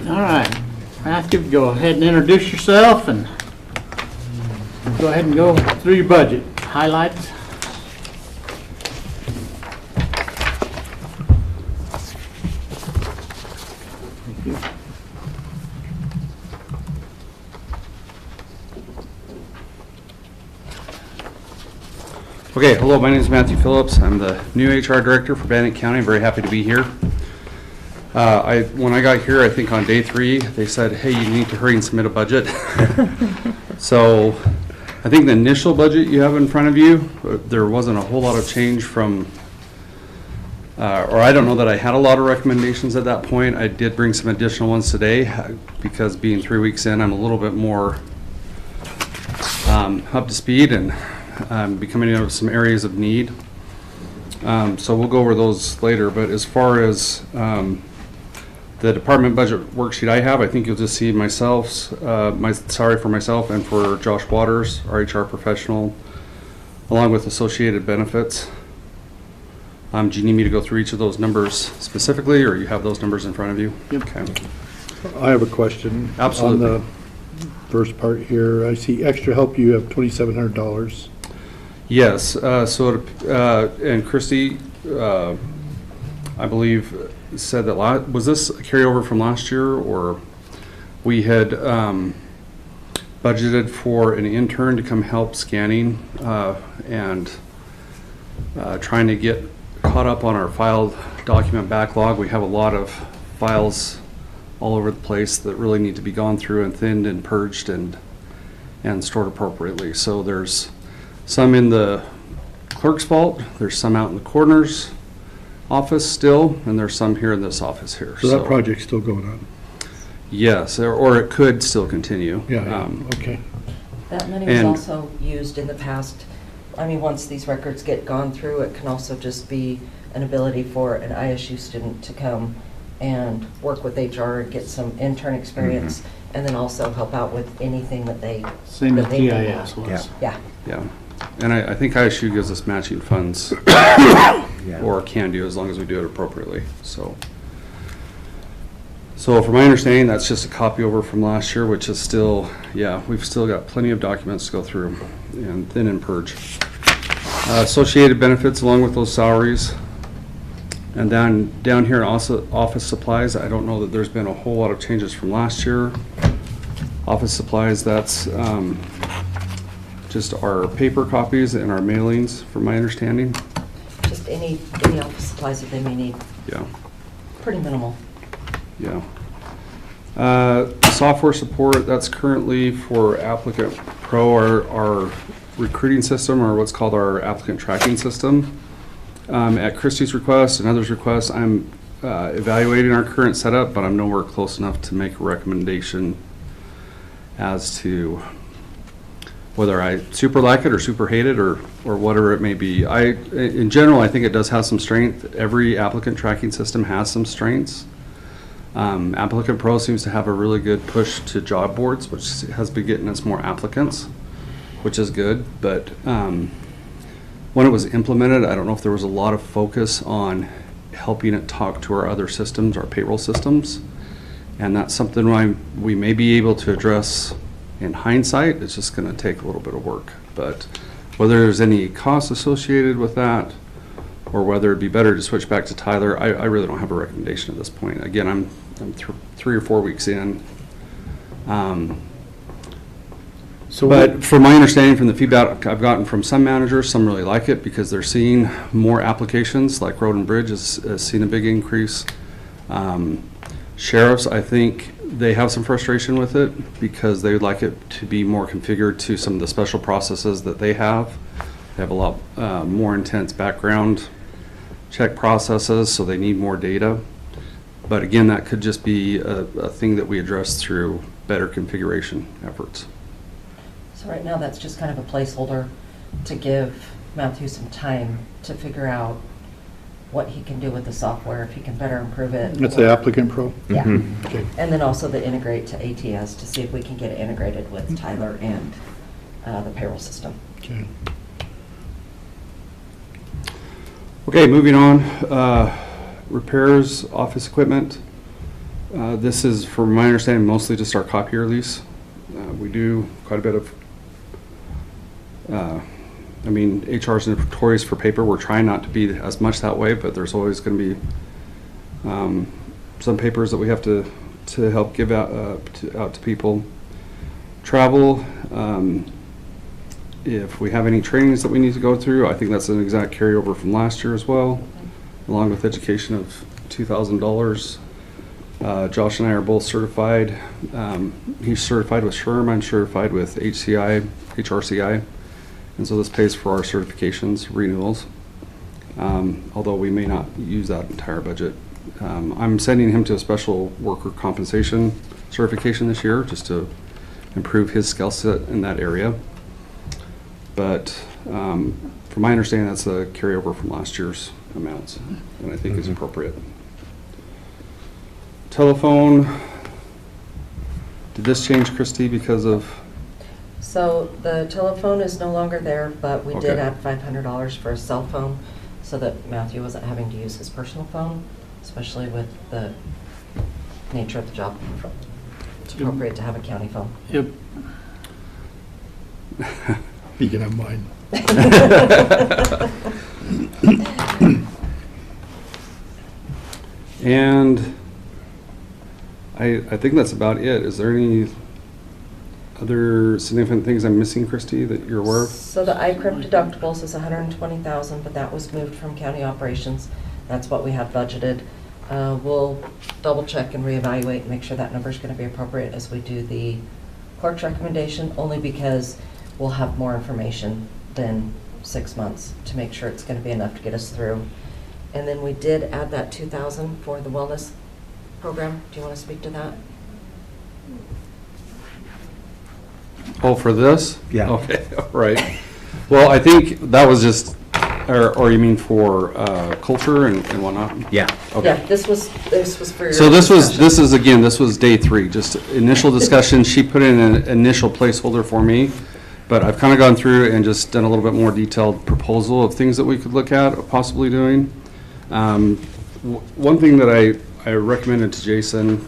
All right, Matthew, go ahead and introduce yourself and go ahead and go through your budget highlights. Thank you. Okay, hello, my name is Matthew Phillips. I'm the new HR director for Bannock County. I'm very happy to be here. When I got here, I think on day 3, they said, hey, you need to hurry and submit a budget. So I think the initial budget you have in front of you, there wasn't a whole lot of change from, or I don't know that I had a lot of recommendations at that point. I did bring some additional ones today because being 3 weeks in, I'm a little bit more up to speed and becoming into some areas of need. So we'll go over those later, but as far as the department budget worksheet I have, I think you'll just see myself, my salary for myself and for Josh Waters, our HR professional, along with associated benefits. Do you need me to go through each of those numbers specifically, or you have those numbers in front of you? Yep. Okay. I have a question. Absolutely. On the first part here, I see extra help, you have $2,700. Yes, and Christy, I believe, said that was this a carryover from last year, or we had budgeted for an intern to come help scanning and trying to get caught up on our file document backlog. We have a lot of files all over the place that really need to be gone through and thinned and purged and stored appropriately. So there's some in the clerk's vault, there's some out in the coroner's office still, and there's some here in this office here. So that project's still going on? Yes, or it could still continue. Yeah, okay. That money was also used in the past. I mean, once these records get gone through, it can also just be an ability for an ISU student to come and work with HR and get some intern experience, and then also help out with anything that they Same as need. TIS was. Yeah. Yeah, and I think ISU gives us matching funds, or can do, as long as we do it appropriately. So from my understanding, that's just a copy over from last year, which is still, we've still got plenty of documents to go through and thin and purge. Associated benefits along with those salaries. And then down here, also office supplies, I don't know that there's been a whole lot of changes from last year. Office supplies, that's just our paper copies and our mailings, from my understanding. Just any office supplies that they may need. Yeah. Pretty minimal. Yeah. Software support, that's currently for Applicant Pro, our recruiting system, or what's called our applicant tracking system. At Christie's request and others' requests, I'm evaluating our current setup, but I'm nowhere close enough to make a recommendation as to whether I super like it or super hate it or whatever it may be. In general, I think it does have some strength. Every applicant tracking system has some strengths. Applicant Pro seems to have a really good push to job boards, which has been getting us more applicants, which is good. But when it was implemented, I don't know if there was a lot of focus on helping it talk to our other systems, our payroll systems. And that's something we may be able to address in hindsight. It's just going to take a little bit of work. But whether there's any costs associated with that, or whether it'd be better to switch back to Tyler, I really don't have a recommendation at this point. Again, I'm 3 or 4 weeks in. But from my understanding, from the feedback I've gotten from some managers, some really like it because they're seeing more applications, like Road and Bridge has seen a big increase. Sheriffs, I think they have some frustration with it because they would like it to be more configured to some of the special processes that they have. They have a lot more intense background check processes, so they need more data. But again, that could just be a thing that we address through better configuration efforts. So right now, that's just kind of a placeholder to give Matthew some time to figure out what he can do with the software, if he can better improve it. That's the Applicant Pro? Yeah. Okay. And then also the integrate to ATS to see if we can get it integrated with Tyler and the payroll system. Okay. Okay, moving on. repairs, office equipment. This is, from my understanding, mostly just our copier lease. We do quite a bit of, I mean, HR is notorious for paper. We're trying not to be as much that way, but there's always going to be some papers that we have to help give out to people. Travel, if we have any trainings that we need to go through, I think that's an exact carryover from last year as well, along with education of $2,000. Josh and I are both certified. He's certified with SHRM, I'm certified with HRCI, and so this pays for our certifications, renewals, although we may not use that entire budget. I'm sending him to a special worker compensation certification this year just to improve his skill set in that area. But from my understanding, that's a carryover from last year's amounts, and I think is appropriate. Telephone, did this change, Christy, because of? So the telephone is no longer there, but we did Okay. add $500 for a cell phone so that Matthew wasn't having to use his personal phone, especially with the nature of the job. It's appropriate to have a county phone. Yep. You can have mine. And I think that's about it. Is there any other significant things I'm missing, Christy, that you're aware of? So the ICRIP deductibles is $120,000, but that was moved from county operations. That's what we had budgeted. We'll double check and reevaluate and make sure that number is going to be appropriate as we do the clerk's recommendation, only because we'll have more information than 6 months to make sure it's going to be enough to get us through. And then we did add that $2,000 for the wellness program. Do you want to speak to that? Oh, for this? Yeah. Okay, all right. Well, I think that was just, or you mean for culture and whatnot? Yeah. Okay. Yeah, this was for your So this discussion. was day 3, just initial discussion. She put in an initial placeholder for me, but I've kind of gone through and just done a little bit more detailed proposal of things that we could look at possibly doing. One thing that I recommended to Jason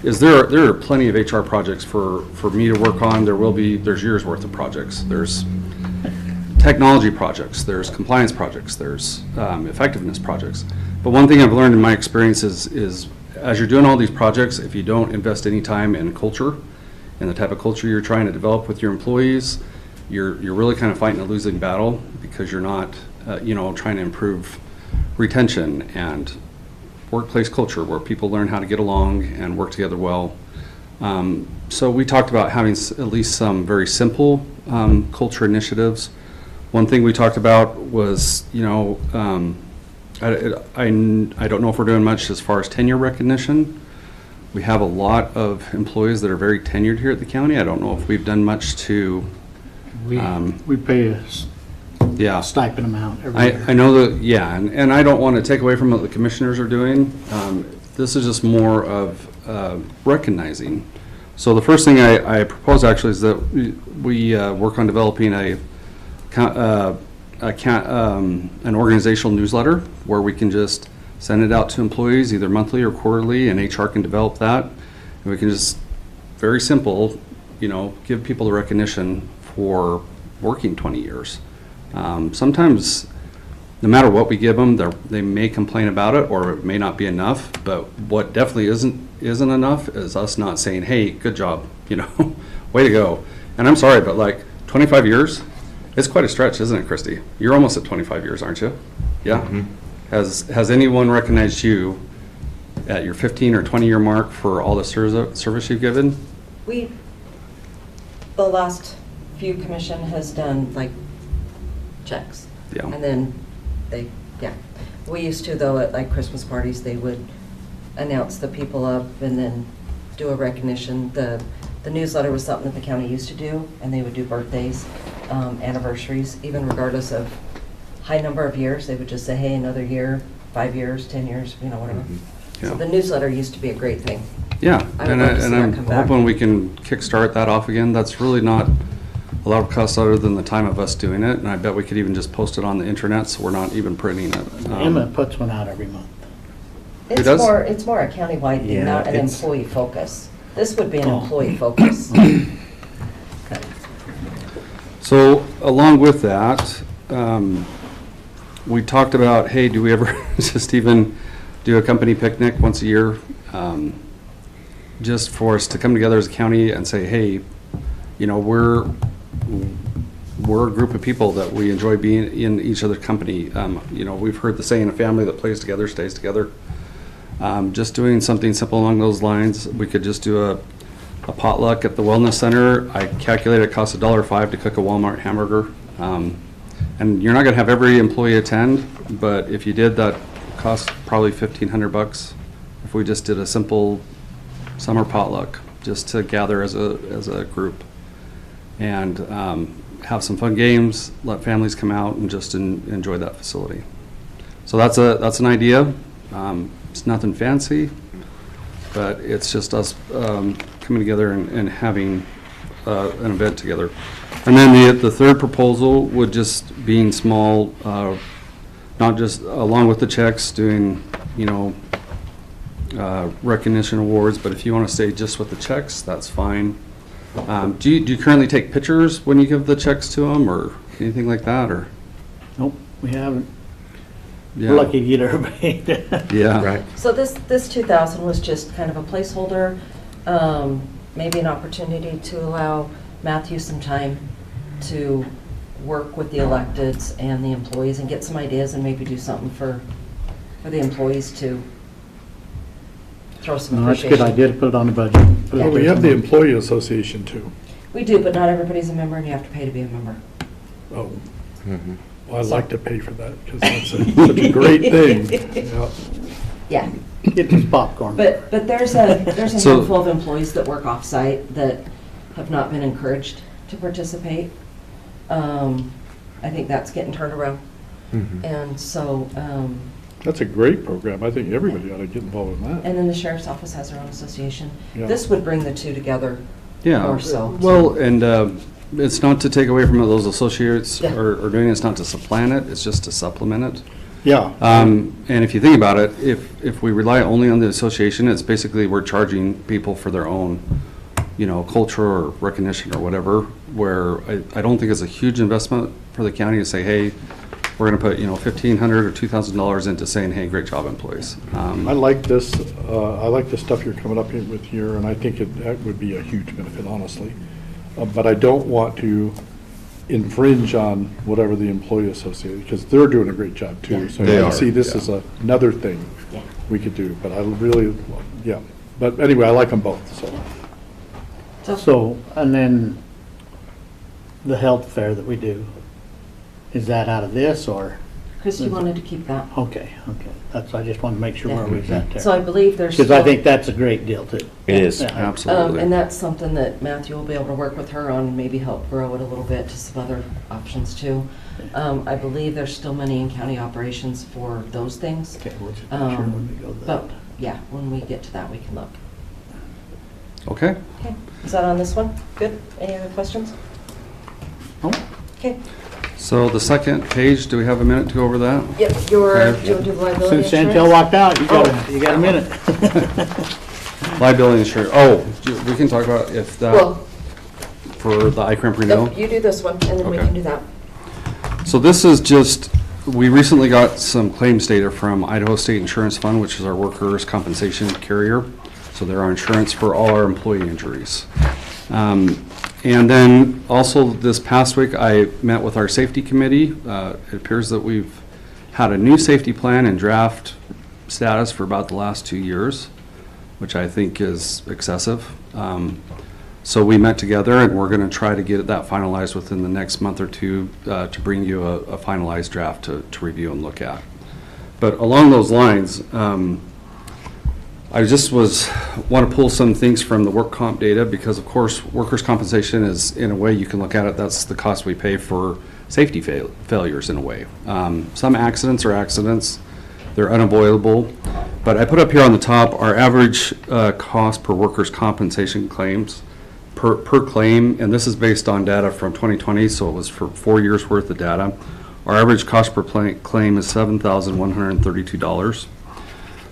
is there are plenty of HR projects for me to work on. There's years worth of projects. There's technology projects, there's compliance projects, there's effectiveness projects. But one thing I've learned in my experience is as you're doing all these projects, if you don't invest any time in culture and the type of culture you're trying to develop with your employees, you're really kind of fighting a losing battle because you're not trying to improve retention and workplace culture where people learn how to get along and work together well. So we talked about having at least some very simple culture initiatives. One thing we talked about was, I don't know if we're doing much as far as tenure recognition. We have a lot of employees that are very tenured here at the county. I don't know if we've done much to. We pay a stipend amount every year. I know that, yeah, and I don't want to take away from what the commissioners are doing. This is just more of recognizing. So the first thing I propose actually is that we work on developing an organizational newsletter where we can just send it out to employees either monthly or quarterly, and HR can develop that. And we can just, very simple, give people the recognition for working 20 years. Sometimes, no matter what we give them, they may complain about it, or it may not be enough. But what definitely isn't enough is us not saying, "Hey, good job, way to go." And I'm sorry, but like 25 years, it's quite a stretch, isn't it, Christy? You're almost at 25 years, aren't you? Yeah. Mm-hmm. Has anyone recognized you at your 15 or 20 year mark for all the service you've given? The last few commission has done like checks. Yeah. And then we used to, though, at like Christmas parties, they would announce the people up and then do a recognition. The newsletter was something that the county used to do, and they would do birthdays, anniversaries, even regardless of high number of years. They would just say, hey, another year, 5 years, 10 years, whatever. Yeah. So the newsletter used to be a great thing. Yeah, I would and love to see that I'm come back. hoping we can kickstart that off again. That's really not a lot of costs other than the time of us doing it, and I bet we could even just post it on the internet, so we're not even printing it. Emma puts one out every month. It's does? it's more a countywide thing, Yeah, not an it's- employee focus. This would be an Oh. employee focus. So along with that, we talked about, hey, do we ever just even do a company picnic once a year? Just for us to come together as a county and say, hey, you know, we're a group of people that we enjoy being in each other's company. You know, we've heard the saying, a family that plays together stays together. Just doing something simple along those lines. We could just do a potluck at the Wellness Center. I calculated it costs $1.05 to cook a Walmart hamburger. And you're not gonna have every employee attend, but if you did, that costs probably $1,500 if we just did a simple summer potluck, just to gather as a group. And have some fun games, let families come out and just enjoy that facility. So that's an idea. It's nothing fancy, but it's just us coming together and having an event together. And then the third proposal would just being small, not just along with the checks, doing, you know, recognition awards, but if you want to stay just with the checks, that's fine. Do you currently take pictures when you give the checks to them or anything like that, or? Nope, we haven't. Yeah. We're lucky to get everybody. Yeah. Right. So this 2,000 was just kind of a placeholder, maybe an opportunity to allow Matthew some time to work with the electeds and the employees and get some ideas and maybe do something for the employees to throw some No, that's a appreciation. good idea to put it on the budget. Put it Well, we there have the somewhere. employee association too. We do, but not everybody's a member and you have to pay to be a member. Oh. Well, I'd like to pay for that because that's such a great thing. Yeah. Yeah, Get this popcorn. but there's a So- handful of employees that work off-site that have not been encouraged to participate. I think that's getting turned around. And so, That's a great program. I think everybody ought to get involved in that. and then the sheriff's office has their own association. Yeah. This would bring the two together Yeah. more so. Well, and it's not to take away from those associates Yeah. or doing it, it's not to supplant it, it's just to supplement it. Yeah. And if you think about it, if we rely only on the association, it's basically we're charging people for their own, you know, culture or recognition or whatever, where I don't think it's a huge investment for the county to say, hey, we're gonna put, you know, $1,500 or $2,000 into saying, hey, great job, employees. I like this, I like the stuff you're coming up with here, and I think that would be a huge benefit, honestly. But I don't want to infringe on whatever the employee association, because they're doing a great job too. So They I are, see this yeah. as another thing Yeah. we could do, but I really, yeah. But anyway, I like them both, so. So, and then the health fair that we do, is that out of this or? Christie wanted to keep that. Okay. That's, I just wanted to make sure where we was at there. So I believe there's. Because I still- think that's a great deal too. It is. Yeah. Absolutely. And that's something that Matthew will be able to work with her on, maybe help grow it a little bit to some other options too. I believe there's still money in county operations for those things. Okay, we'll just make sure when we go to that. But, yeah, when we get to that, we can look. Okay. Okay, is that on this one? Good? Any other questions? Oh, Okay. So the second page, do we have a minute to go over that? Yep, do you want to do the liability Since insurance? Chantel walked out, you Oh. got a minute. Liability insurance, oh, we can talk about if that, Well, for the ICRAMP renewal. you do this one, and then we Okay. can do that. So this is just, we recently got some claims data from Idaho State Insurance Fund, which is our workers' compensation carrier. So they're our insurance for all our employee injuries. And then also this past week, I met with our safety committee. It appears that we've had a new safety plan in draft status for about the last 2 years, which I think is excessive. So we met together and we're going to try to get that finalized within the next month or two to bring you a finalized draft to review and look at. But along those lines, I just want to pull some things from the work comp data because of course workers' compensation is, in a way you can look at it, that's the cost we pay for safety failures in a way. Some accidents are accidents, they're unavoidable. But I put up here on the top our average cost per workers' compensation claims per claim, and this is based on data from 2020, so it was for 4 years worth of data. Our average cost per claim is $7,132.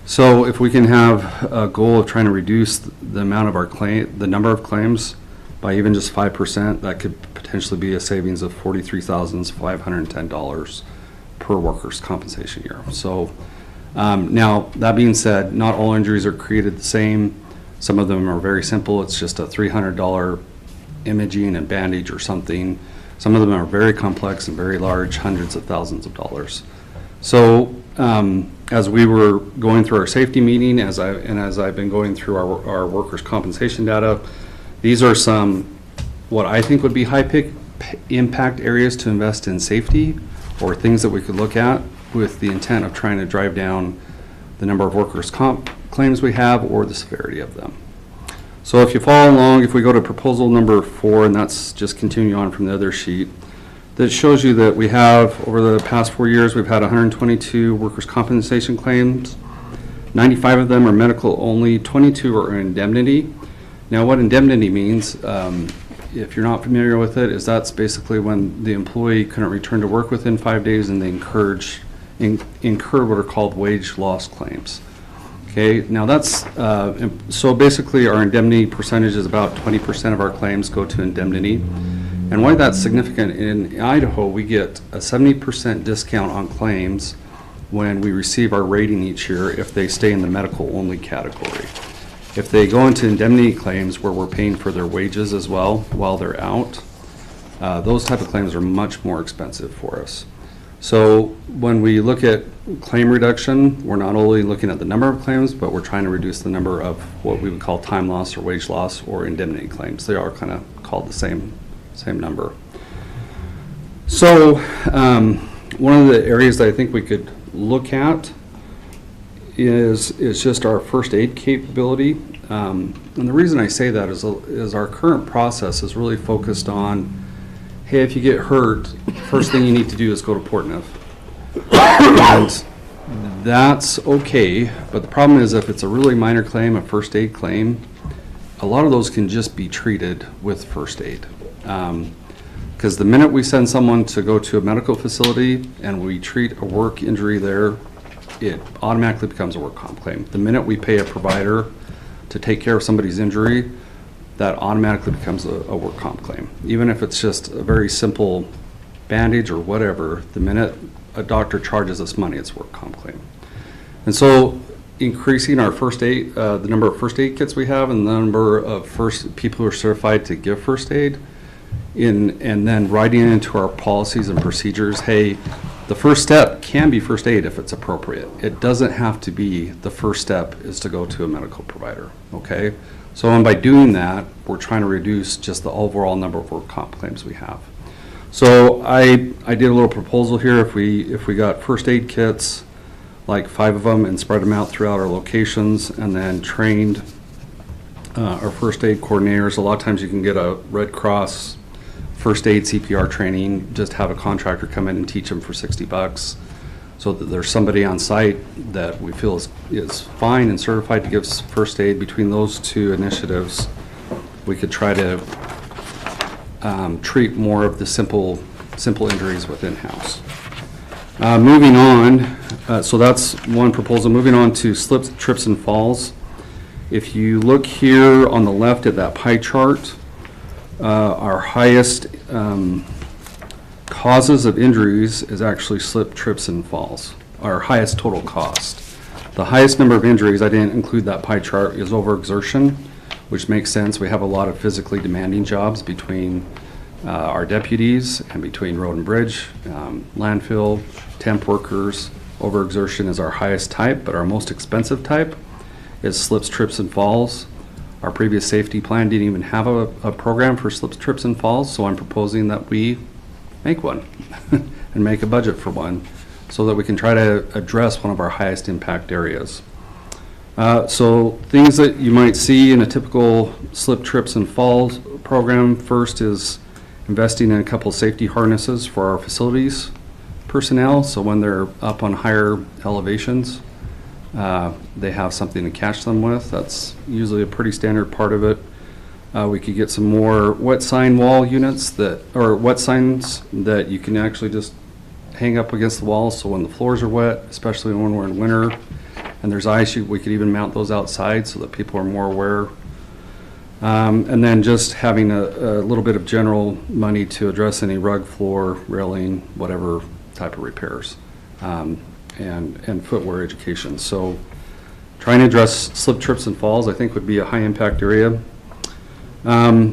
So if we can have a goal of trying to reduce the amount of our the number of claims by even just 5%, that could potentially be a savings of $43,510 per workers' compensation year. So now, that being said, not all injuries are created the same. Some of them are very simple. It's just a $300 imaging and bandage or something. Some of them are very complex and very large, hundreds of thousands of dollars. So as we were going through our safety meeting, as I've been going through our workers' compensation data, these are some what I think would be high impact areas to invest in safety, or things that we could look at with the intent of trying to drive down the number of workers' comp claims we have or the severity of them. So if you follow along, if we go to proposal number 4, and that's just continuing on from the other sheet, that shows you that we have, over the past 4 years, we've had 122 workers' compensation claims. 95 of them are medical only, 22 are indemnity. Now what indemnity means, if you're not familiar with it, is that's basically when the employee couldn't return to work within 5 days and they incurred what are called wage loss claims. Okay, now that's, so basically our indemnity percentage is about 20% of our claims go to indemnity. And why that's significant, in Idaho, we get a 70% discount on claims when we receive our rating each year if they stay in the medical only category. If they go into indemnity claims where we're paying for their wages as well while they're out, those type of claims are much more expensive for us. So when we look at claim reduction, we're not only looking at the number of claims, but we're trying to reduce the number of what we would call time loss or wage loss or indemnity claims. They are kind of called the same number. So one of the areas that I think we could look at is just our first aid capability. And the reason I say that is our current process is really focused on, hey, if you get hurt, first thing you need to do is go to Portneuf. And that's okay, but the problem is if it's a really minor claim, a first aid claim, a lot of those can just be treated with first aid. Because the minute we send someone to go to a medical facility and we treat a work injury there, it automatically becomes a work comp claim. The minute we pay a provider to take care of somebody's injury, that automatically becomes a work comp claim. Even if it's just a very simple bandage or whatever, the minute a doctor charges us money, it's a work comp claim. And so increasing our first aid, the number of first aid kits we have and the number of people who are certified to give first aid, and then writing into our policies and procedures, hey, the first step can be first aid if it's appropriate. It doesn't have to be the first step is to go to a medical provider, okay? So and by doing that, we're trying to reduce just the overall number of work comp claims we have. So I did a little proposal here. If we got first aid kits, like 5 of them, and spread them out throughout our locations, and then trained our first aid coordinators. A lot of times you can get a Red Cross first aid CPR training, just have a contractor come in and teach them for $60, so that there's somebody on site that we feel is fine and certified to give first aid. Between those 2 initiatives, we could try to treat more of the simple injuries within house. Moving on, so that's one proposal. Moving on to slips, trips, and falls. If you look here on the left at that pie chart, our highest causes of injuries is actually slip, trips, and falls. Our highest total cost. The highest number of injuries, I didn't include that pie chart, is overexertion, which makes sense. We have a lot of physically demanding jobs between our deputies and between road and bridge, landfill, temp workers. Overexertion is our highest type, but our most expensive type is slips, trips, and falls. Our previous safety plan didn't even have a program for slips, trips, and falls, so I'm proposing that we make one and make a budget for one so that we can try to address one of our highest impact areas. So things that you might see in a typical slip, trips, and falls program, first is investing in a couple safety harnesses for our facilities personnel, so when they're up on higher elevations, they have something to catch them with. That's usually a pretty standard part of it. We could get some more wet sign wall units or wet signs that you can actually just hang up against the walls, so when the floors are wet, especially when we're in winter and there's ice, we could even mount those outside so that people are more aware. And then just having a little bit of general money to address any rug, floor, railing, whatever type of repairs, and footwear education. So trying to address slip, trips, and falls, I think, would be a high impact area. If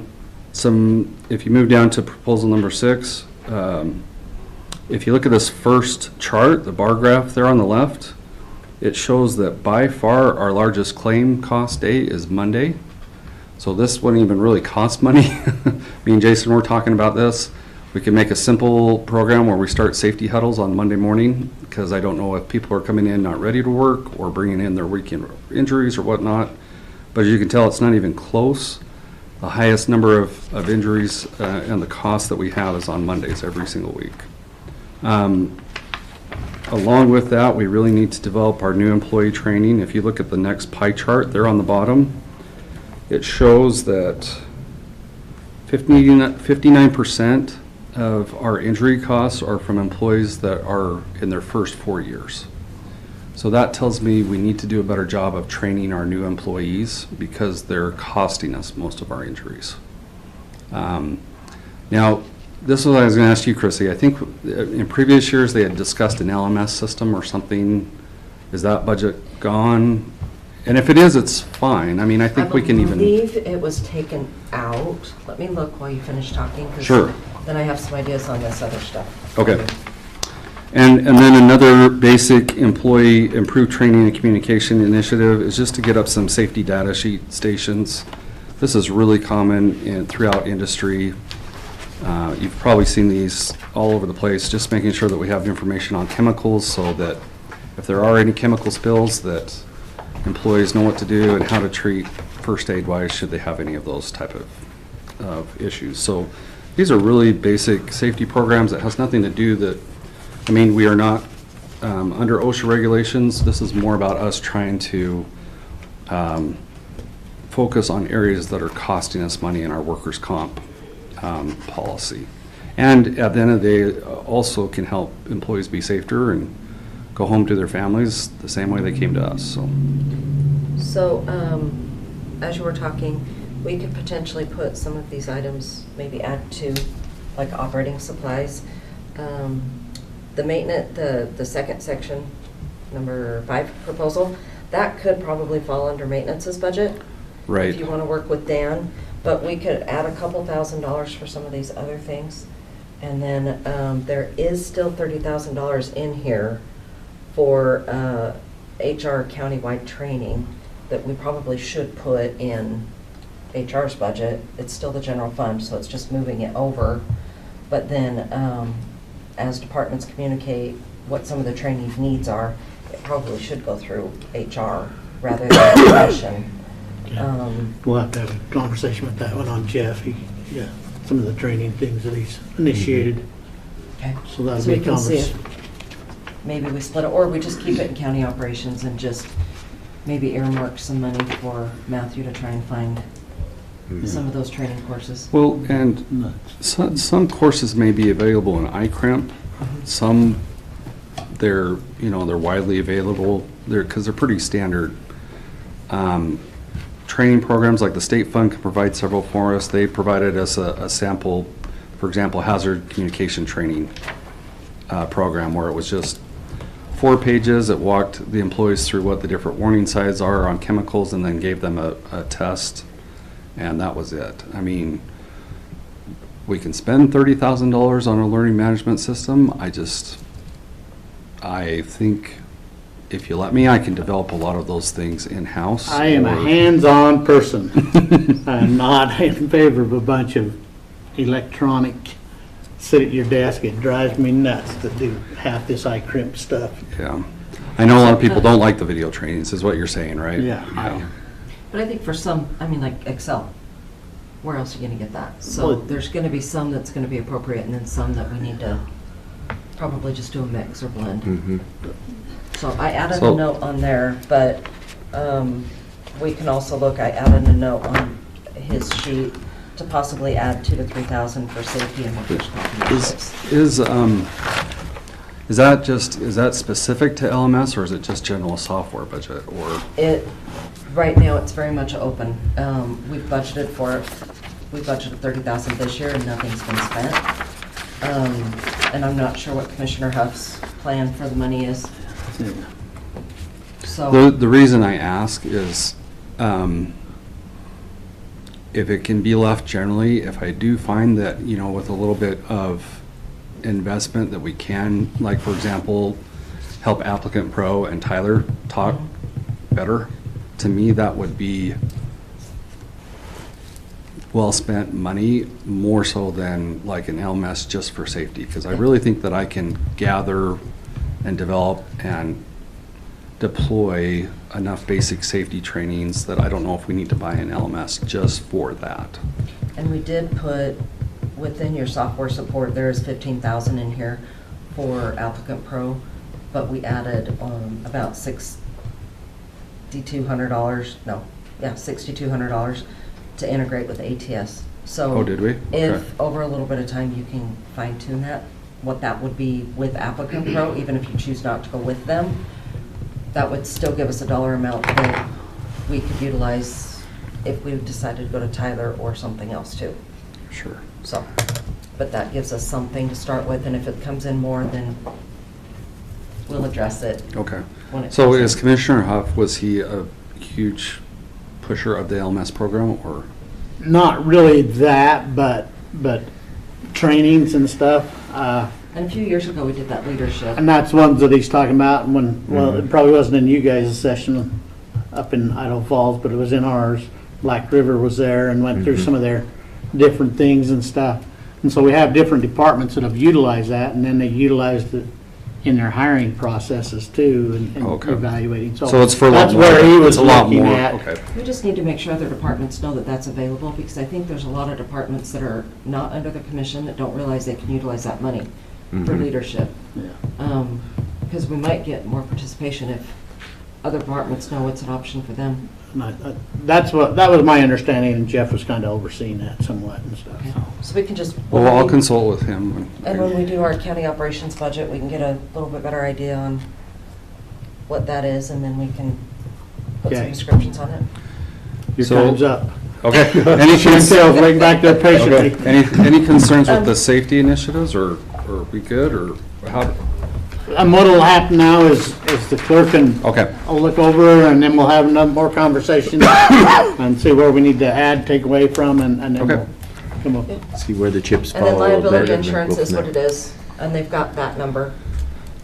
you move down to proposal number 6, if you look at this first chart, the bar graph there on the left, it shows that by far our largest claim cost day is Monday. So this wouldn't even really cost money. Me and Jason were talking about this. We can make a simple program where we start safety huddles on Monday morning, because I don't know if people are coming in not ready to work or bringing in their weekend injuries or whatnot. But as you can tell, it's not even close. The highest number of injuries and the cost that we have is on Mondays every single week. Along with that, we really need to develop our new employee training. If you look at the next pie chart there on the bottom, it shows that 59% of our injury costs are from employees that are in their first 4 years. So that tells me we need to do a better job of training our new employees, because they're costing us most of our injuries. Now, this is what I was going to ask you, Chrissy. I think in previous years they had discussed an LMS system or something. Is that budget gone? And if it is, it's fine. I mean, I think we can even... I believe it was taken out. Let me look while you finish talking. 'Cause Sure. then I have some ideas on this other stuff. Okay. And then another basic employee improved training and communication initiative is just to get up some safety data sheet stations. This is really common throughout industry. You've probably seen these all over the place, just making sure that we have information on chemicals, so that if there are any chemical spills, that employees know what to do and how to treat first aid wise should they have any of those type of issues. So these are really basic safety programs that has nothing to do that, I mean, we are not under OSHA regulations. This is more about us trying to focus on areas that are costing us money in our workers' comp policy. And at the end of the day, also can help employees be safer and go home to their families the same way they came to us. So, as you were talking, we could potentially put some of these items, maybe add to, like operating supplies. The maintenance, the second section, number 5 proposal, that could probably fall under maintenance's budget. Right. If you want to work with Dan, but we could add a couple $1,000s for some of these other things. And then there is still $30,000 in here for HR countywide training that we probably should put in HR's budget. It's still the general fund, so it's just moving it over. But then as departments communicate what some of the training needs are, it probably should go through HR rather than commission. We'll have to have a conversation with that one on Jeff. Yeah, some of the training things that he's initiated. Okay. So that'll So be we can see it. conversation. Maybe we split it, or we just keep it in county operations and just maybe earmark some money for Matthew to try and find some of those training courses. Well, and some courses may be available in iCrimp. Some, they're widely available because they're pretty standard. Training programs like the state fund can provide several for us. They provided us a sample, for example, hazard communication training program, where it was just 4 pages. It walked the employees through what the different warning signs are on chemicals and then gave them a test, and that was it. I mean, we can spend $30,000 on a learning management system. I think if you let me, I can develop a lot of those things in-house. I am a hands-on person. I'm not in favor of a bunch of electronic sit at your desk. It drives me nuts to do half this iCrimp stuff. Yeah. I know a lot of people don't like the video trainings, is what you're saying, right? Yeah. But I think for some, I mean, like Excel, where else are you going to get that? So Well- there's going to be some that's going to be appropriate, and then some that we need to probably just do a mix or blend. So I added a note on there, but we can also look, I added a note on his sheet to possibly add 2,000 to 3,000 for safety and workers' comp initiatives. Is that specific to LMS, or is it just general software budget, or? Right now, it's very much open. We've budgeted for it. We budgeted 30,000 this year and nothing's been spent. And I'm not sure what Commissioner Huff's plan for the money is. So The reason I ask is, if it can be left generally, if I do find that, with a little bit of investment that we can, like, for example, help Applicant Pro and Tyler talk better, to me, that would be well-spent money, more so than like an LMS just for safety, because I really think that I can gather and develop and deploy enough basic safety trainings that I don't know if we need to buy an LMS just for that. And we did put, within your software support, there is 15,000 in here for Applicant Pro, but we added about $6,200 to integrate with ATS. So Oh, did we? Okay. if over a little bit of time you can fine tune that, what that would be with Applicant Pro, even if you choose not to go with them, that would still give us a dollar amount that we could utilize if we decided to go to Tyler or something else too. Sure. So, but that gives us something to start with, and if it comes in more, then we'll address it. Okay. When it So comes is in. Commissioner Huff, was he a huge pusher of the LMS program, or? Not really that, but trainings and stuff. And a few years ago, we did that leadership. And that's ones that he's talking about when, well, it probably wasn't in you guys' session up in Idaho Falls, but it was in ours. Black River was there and went through some of their different things and stuff. And so we have different departments that have utilized that, and then they utilized it in their hiring processes too, and Okay. evaluating. So it's for a lot that's more. where he was It's a lot looking more. at. Okay. We just need to make sure other departments know that that's available, because I think there's a lot of departments that are not under the commission that don't realize they can utilize that money for leadership. Yeah. Because we might get more participation if other departments know it's an option for them. And that was my understanding, and Jeff was kind of overseeing that somewhat and stuff. Okay. So. So we can just. Well, I'll consult with him. And when we do our county operations budget, we can get a little bit better idea on what that is, and then we can put some Okay. descriptions on it. Your So- time's up. Okay. Any Chantel's waiting back there patiently. Any concerns with the safety initiatives, or are we good, or how? And what'll happen now is the clerk and Okay. I'll look over, and then we'll have another more conversations and see where we need to add, take away from, and then Okay. we'll come up. See where the chips fall And a then little bit. liability and then insurance go is from what there. it is, and they've got that number.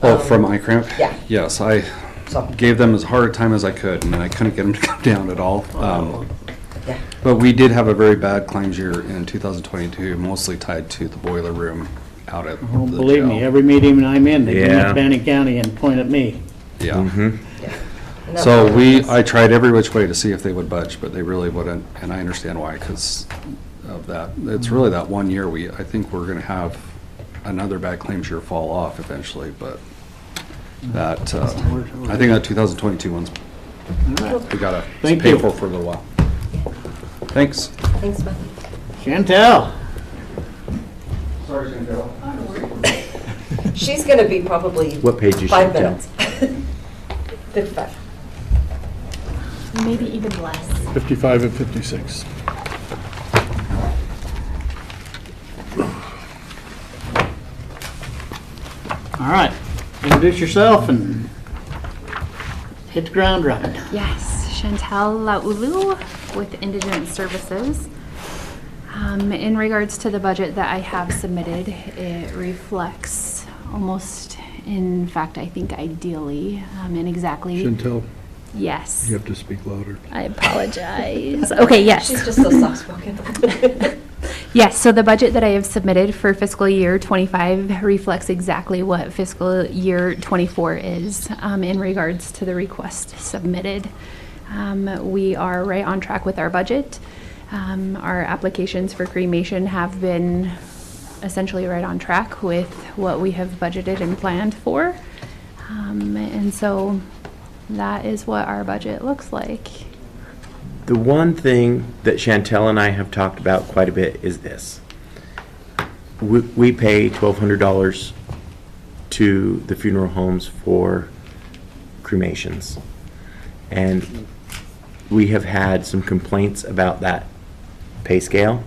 Oh, from iCramp? Yeah. Yes, I So, gave them as hard a time as I could, and I couldn't get them to come down at all. yeah. But we did have a very bad claims year in 2022, mostly tied to the boiler room out at Oh, the believe me, jail. every meeting I'm in, they come Yeah. up Bannock County and point at me. Yeah. Mhm. Yeah. And that's So what it is. I tried every which way to see if they would budge, but they really wouldn't, and I understand why, because of that. It's really that one year I think we're gonna have another bad claims year fall off eventually, but that, I think that 2022 one's, we gotta Thank pay you. for a little while. Thanks. Thanks, Beth. Chantel, Sorry, Chantel. She's gonna be probably What page is 5 Chantel? minutes. 55. Maybe even less. 55 and 56. all right, introduce yourself and hit the ground running. Yes, Chantel Laulu with Indigent Services. In regards to the budget that I have submitted, it reflects almost, in fact, I think ideally, and exactly. Chantel, Yes. you have to speak louder. I apologize. Okay, yes. She's just so soft-spoken. Yes, so the budget that I have submitted for fiscal year '25 reflects exactly what fiscal year '24 is in regards to the request submitted. We are right on track with our budget. Our applications for cremation have been essentially right on track with what we have budgeted and planned for. And so that is what our budget looks like. The one thing that Chantel and I have talked about quite a bit is this. We pay $1,200 to the funeral homes for cremations. And we have had some complaints about that pay scale.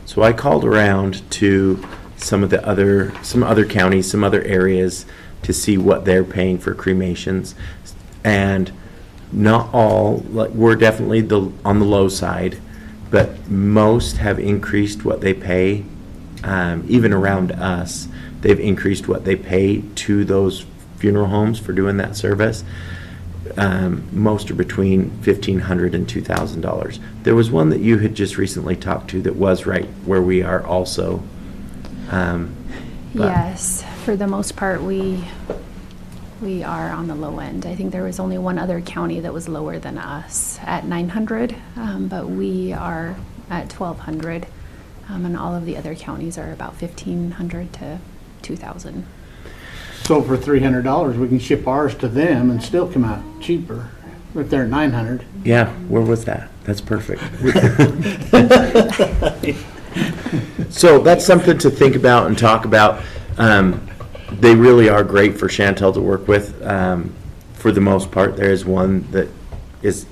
So I called around to some other counties, some other areas to see what they're paying for cremations. And not all, like, we're definitely on the low side, but most have increased what they pay. Even around us, they've increased what they pay to those funeral homes for doing that service. Most are between $1,500 and $2,000. There was one that you had just recently talked to that was right where we are also. But- Yes, for the most part, we are on the low end. I think there was only one other county that was lower than us at 900, but we are at 1,200, and all of the other counties are about 1,500 to 2,000. So for $300, we can ship ours to them and still come out cheaper if they're at 900. Yeah, where was that? That's perfect. So that's something to think about and talk about. They really are great for Chantel to work with. For the most part, there is one that is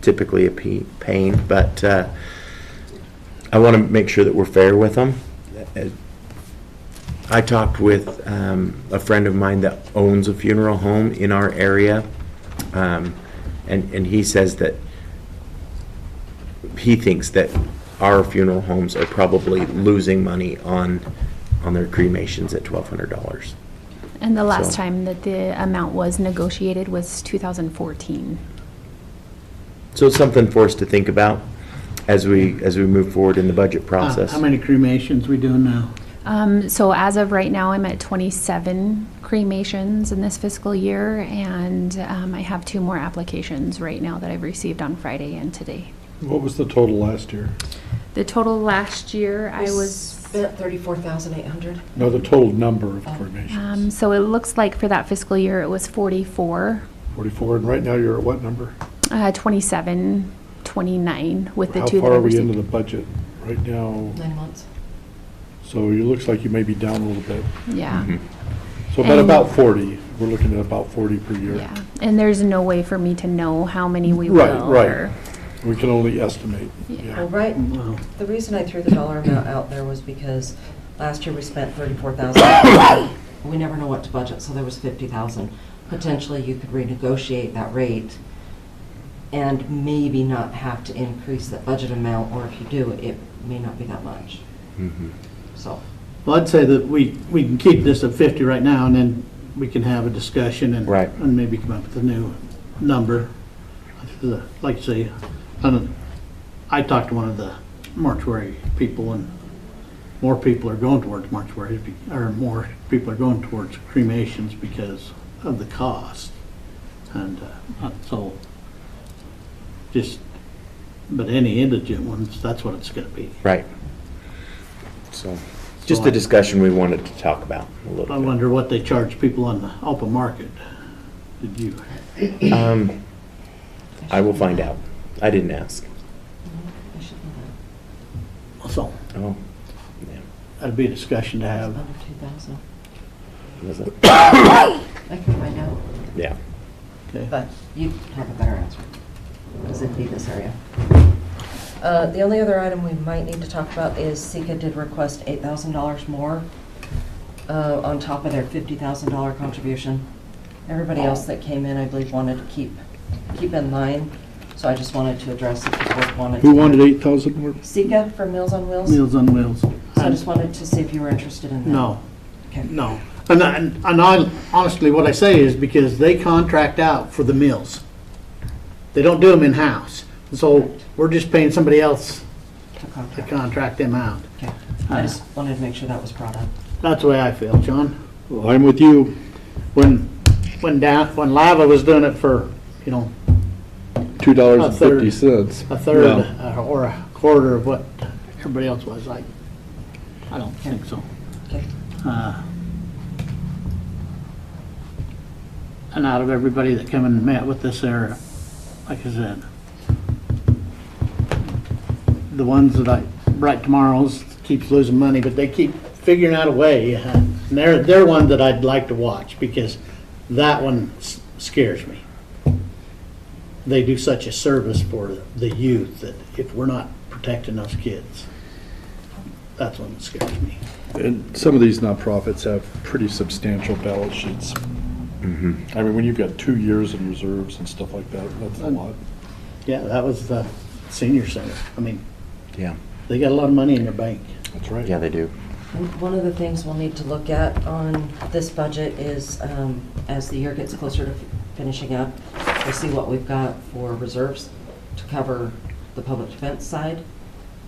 typically a pain, but I want to make sure that we're fair with them. I talked with a friend of mine that owns a funeral home in our area, and he says that he thinks that our funeral homes are probably losing money on their cremations at $1,200. And the last So- time that the amount was negotiated was 2014. So it's something for us to think about as we move forward in the budget process. How many cremations we doing now? So as of right now, I'm at 27 cremations in this fiscal year, and I have 2 more applications right now that I've received on Friday and today. What was the total last year? The total last year, I was, Spent 34,800. No, the total number of cremations. so it looks like for that fiscal year, it was 44, 44, and right now you're at what number? 27, 29 with the How 2 that far I are we into received. the budget? Right now, 9 months. so it looks like you may be down a little bit. Yeah. Mhm. So about And- about 40. We're looking at about 40 per year. Yeah, and there's no way for me to know how many we Right, will. right. or- We can only estimate. Yeah. Well, right, Wow. the reason I threw the dollar amount out there was because last year we spent 34,000. We never know what to budget, so there was 50,000. Potentially, you could renegotiate that rate and maybe not have to increase that budget amount, or if you do, it may not be that much. Mhm. So, Well, I'd say that we can keep this at 50 right now, and then we can have a discussion and Right. and maybe come up with a new number. Like you say, I talked to one of the mortuary people, and more people are going towards mortuaries, or more people are going towards cremations because of the cost. And so, but any indigent ones, that's what it's gonna be. Right. So, just a discussion we wanted to talk about a little I bit. wonder what they charge people on the open market. Did you? I will find out. I didn't ask. I should know So, Oh, yeah. that'd be a discussion to that. have. Under 2,000. Was it? I can find out, Yeah. Okay. but you have a better answer, because it'd be this area. The only other item we might need to talk about is Sika did request $8,000 more on top of their $50,000 contribution. Everybody else that came in, I believe, wanted to keep in line, so I just wanted to address if the board wanted to. Who wanted 8,000 more? Sika from Meals on Wheels? Meals on Wheels. So I just wanted to see if you were interested in that. No, Okay. no. And I, honestly, what I say is because they contract out for the meals. They don't do them in-house. So we're just paying somebody else To to contract. them out. Okay. I just wanted to make sure that was brought up. That's the way I feel, John. Well, I'm with you. When Lava was doing it for, $2.50. a third Yeah. or a quarter of what everybody else was, I don't think so. Okay. And out of everybody that come and met with us there, like I said, the ones that I write tomorrow's keeps losing money, but they keep figuring out a way. And they're one that I'd like to watch because that one scares me. They do such a service for the youth that if we're not protecting those kids, that's one that scares me. And some of these nonprofits have pretty substantial balance sheets. I mean, when you've got 2 years in reserves and stuff like that, that's a lot. Yeah, that was the senior center. I mean, Yeah. they got a lot of money in their bank. That's right. Yeah, they do. And one of the things we'll need to look at on this budget is, as the year gets closer to finishing up, we'll see what we've got for reserves to cover the public defense side.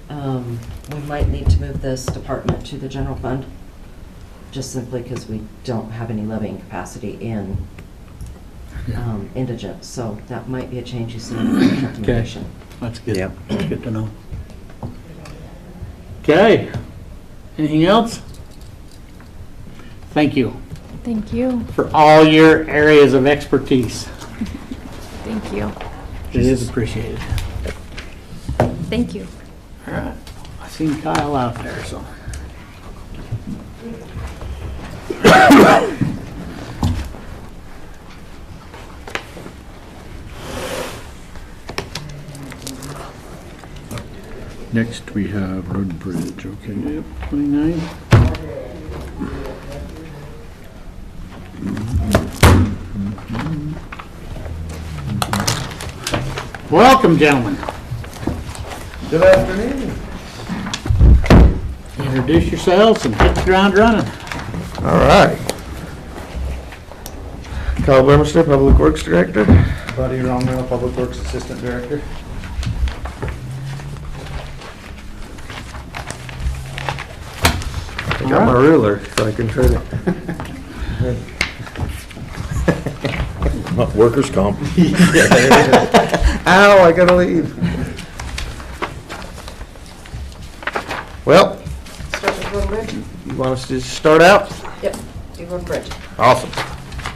We might need to move this department to the general fund, just simply because we don't have any levying capacity in indigent. So that might be a change you see in the recommendation. That's good. Yep. That's good to know. Okay. Anything else? Thank you Thank you. for all your areas of expertise. Thank you. It is appreciated. Thank you. All right. I seen Kyle out there, so. Next, we have Road and Bridge, okay. Yep, 29. Welcome, gentlemen. Good afternoon. Introduce yourselves and hit the ground running. All right. Kyle Burmester, Public Works Director. Buddy Romero, Public Works Assistant Director. I got my ruler so I can try to. Workers' comp. Ow, I gotta leave. Well, Start with Road and Bridge? you want us to start out? Yep, do Road and Bridge. Awesome.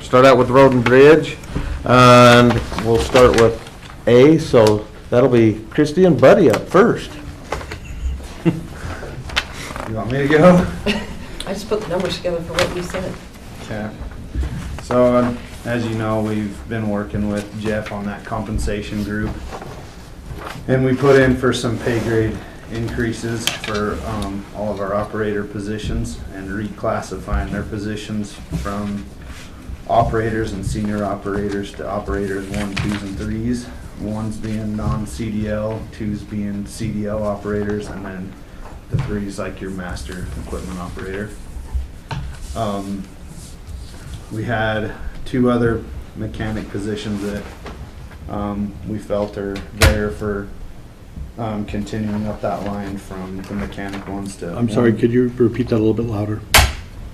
Start out with Road and Bridge, and we'll start with A, so that'll be Christie and Buddy up first. You want me to go? I just put the numbers together for what you said. Okay. So, as you know, we've been working with Jeff on that compensation group. And we put in for some pay grade increases for all of our operator positions and reclassifying their positions from operators and senior operators to operators 1, 2s, and 3s. 1's being non-CDL, 2's being CDL operators, and then the 3's like your master equipment operator. We had 2 other mechanic positions that we felt are there for continuing up that line from the mechanic ones to. I'm sorry, could you repeat that a little bit louder?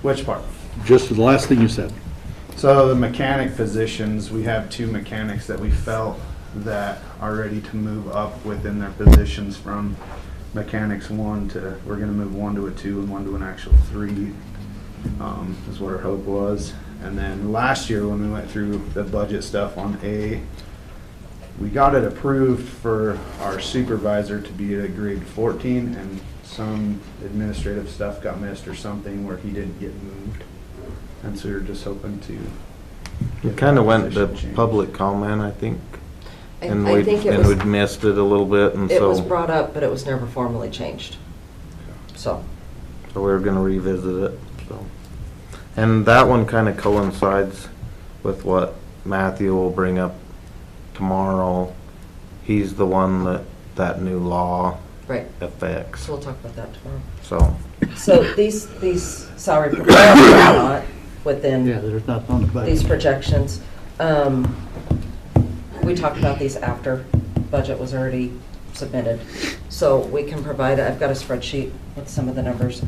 Which part? Just the last thing you said. So the mechanic positions, we have 2 mechanics that we felt that are ready to move up within their positions from mechanics 1 to, we're gonna move 1 to a 2 and 1 to an actual 3, is what our hope was. And then last year when we went through the budget stuff on A, we got it approved for our supervisor to be at a grade 14, and some administrative stuff got missed or something where he didn't get moved. And so we were just hoping to. We kind of went to Position change. public comment, I think, and I think it we'd was, missed it a little bit, and it was so brought up, but it was never formally changed. So, we were gonna revisit it, so. And that one kind of coincides with what Matthew will bring up tomorrow. He's the one that new law right, affects, so we'll talk about that tomorrow. so. So these salary proposals are not within Yeah, there's nothing on the budget. these projections. We talked about these after budget was already submitted. So we can provide, I've got a spreadsheet with some of the numbers.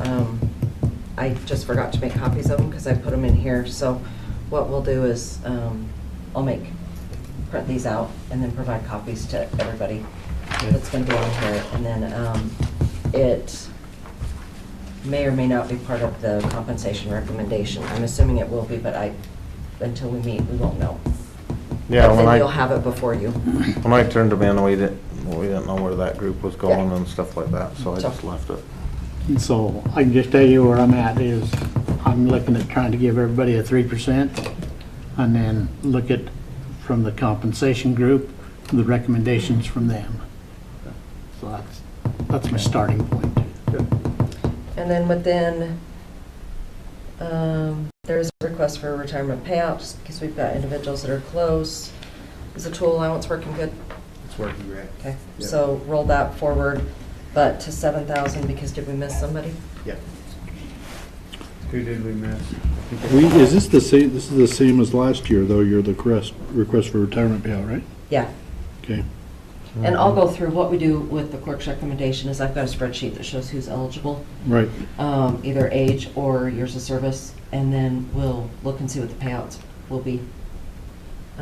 I just forgot to make copies of them because I put them in here. So what we'll do is I'll print these out and then provide copies to everybody that's going to be on here. And then it may or may not be part of the compensation recommendation. I'm assuming it will be, but until we meet, we won't know. Yeah, But when then you'll I, have it before you. when I turned them in, we didn't know where that group was going and stuff like that, so I just left it. And so I can just tell you where I'm at is I'm looking at trying to give everybody a 3% and then look at from the compensation group, the recommendations from them. So that's my starting point. And then within, there's a request for a retirement payout, just because we've got individuals that are close. Is the tool allowance working good? It's working great. Okay, Yep. so roll that forward, but to 7,000, because did we miss somebody? Yep. Who did we miss? I think it- Is this the same, this is the same as last year, though, you're the request for retirement payout, right? Yeah, Okay. and I'll go through what we do with the clerk's recommendation is I've got a spreadsheet that shows who's eligible, Right. either age or years of service, and then we'll look and see what the payouts will be.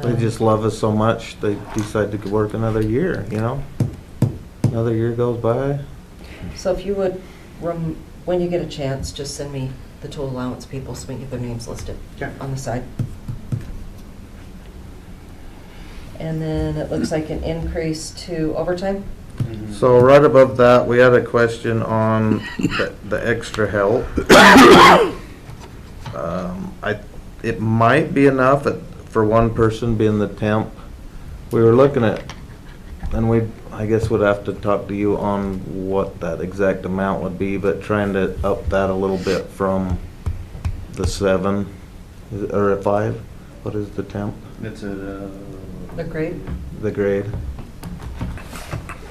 They just love us so much, they decide to work another year, you know? Another year goes by. So if you would, when you get a chance, just send me the tool allowance people so we can get their names listed Okay. on the side. And then it looks like an increase to overtime. So right above that, we had a question on the extra help. It might be enough for one person being the temp. We were looking at, and I guess would have to talk to you on what that exact amount would be, but trying to up that a little bit from the 7, or a 5. What is the temp? It's at a, The grade. The grade?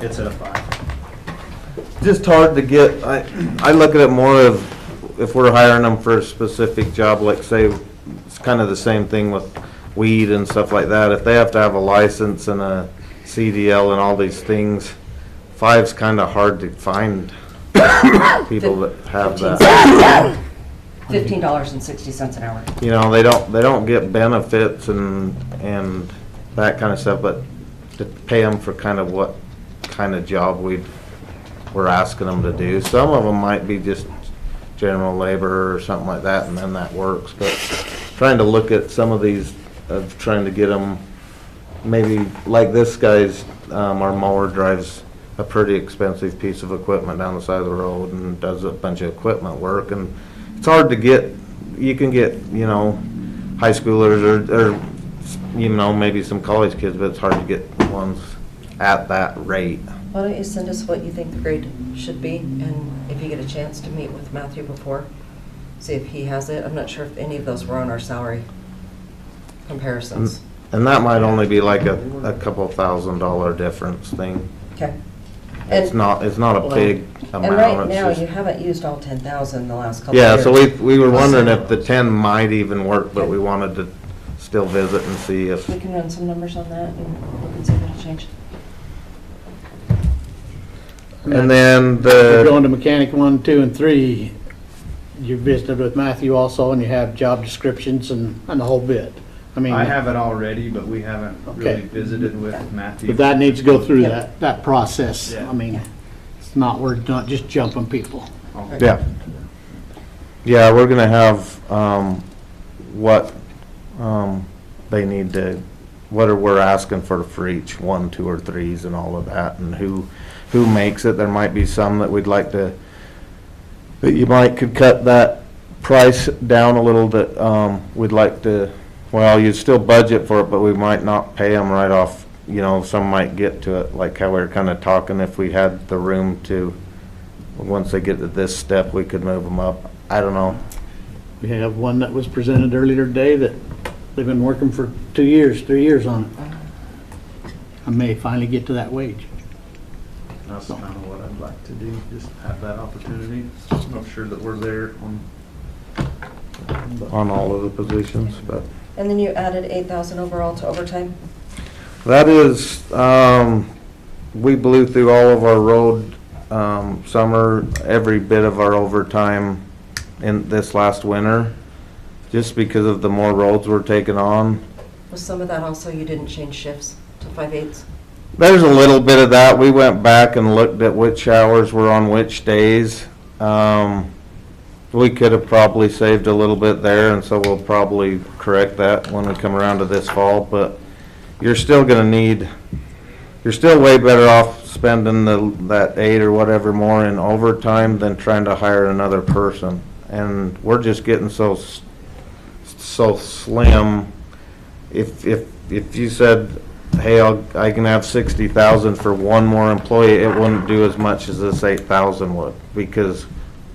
it's at a 5. Just hard to get, I look at it more of, if we're hiring them for a specific job, like say, it's kind of the same thing with weed and stuff like that. If they have to have a license and a CDL and all these things, 5's kind of hard to find people that have that. $15.60 an hour. You know, they don't get benefits and that kind of stuff, but to pay them for kind of what kind of job we're asking them to do. Some of them might be just general labor or something like that, and then that works, but trying to look at some of these, of trying to get them, maybe like this guy's, our mower drives a pretty expensive piece of equipment down the side of the road and does a bunch of equipment work, and it's hard to get, you can get, you know, high schoolers or you know, maybe some college kids, but it's hard to get ones at that rate. Why don't you send us what you think the grade should be, and if you get a chance to meet with Matthew before, see if he has it. I'm not sure if any of those were on our salary comparisons. And that might only be like a couple $1,000 difference thing. Okay. It's not a big amount. And right It's now, just- you haven't used all 10,000 the last couple of Yeah, years. so we were wondering if the 10 might even work, but we wanted to still visit and see if, We can run some numbers on that and look and see if it'll change. and then We're going the, to mechanic 1, 2, and 3. You visited with Matthew also, and you have job descriptions and the whole bit. I mean, I have it already, but we haven't really Okay. visited with Matthew. but that needs to go through Yep. that process. Yeah. I mean, it's not, we're not just jumping people. yeah. Yeah, we're gonna have, what, they need to, what we're asking for each 1, 2, or 3s and all of that, and who makes it. There might be some that we'd like to, that you could cut that price down a little bit. We'd like to, well, you'd still budget for it, but we might not pay them right off. You know, some might get to it, like how we were kind of talking, if we had the room to, once they get to this step, we could move them up. I don't know. We have one that was presented earlier today that they've been working for 2 years, 3 years on it. I may finally get to that wage. That's kind of what I'd like to do, just have that opportunity. Just make sure that we're there On all of the positions, but And then you added 8,000 overall to overtime? that is, we blew through all of our road, summer, every bit of our overtime in this last winter, just because of the more roads we're taking on. Was some of that also you didn't change shifts to 5/8? There's a little bit of that. We went back and looked at which hours were on which days. We could have probably saved a little bit there, and so we'll probably correct that when we come around to this fall, but you're still gonna need, you're still way better off spending that 8 or whatever more in overtime than trying to hire another person. And we're just getting so slim. If you said, hey, I can have 60,000 for one more employee, it wouldn't do as much as this 8,000 would, because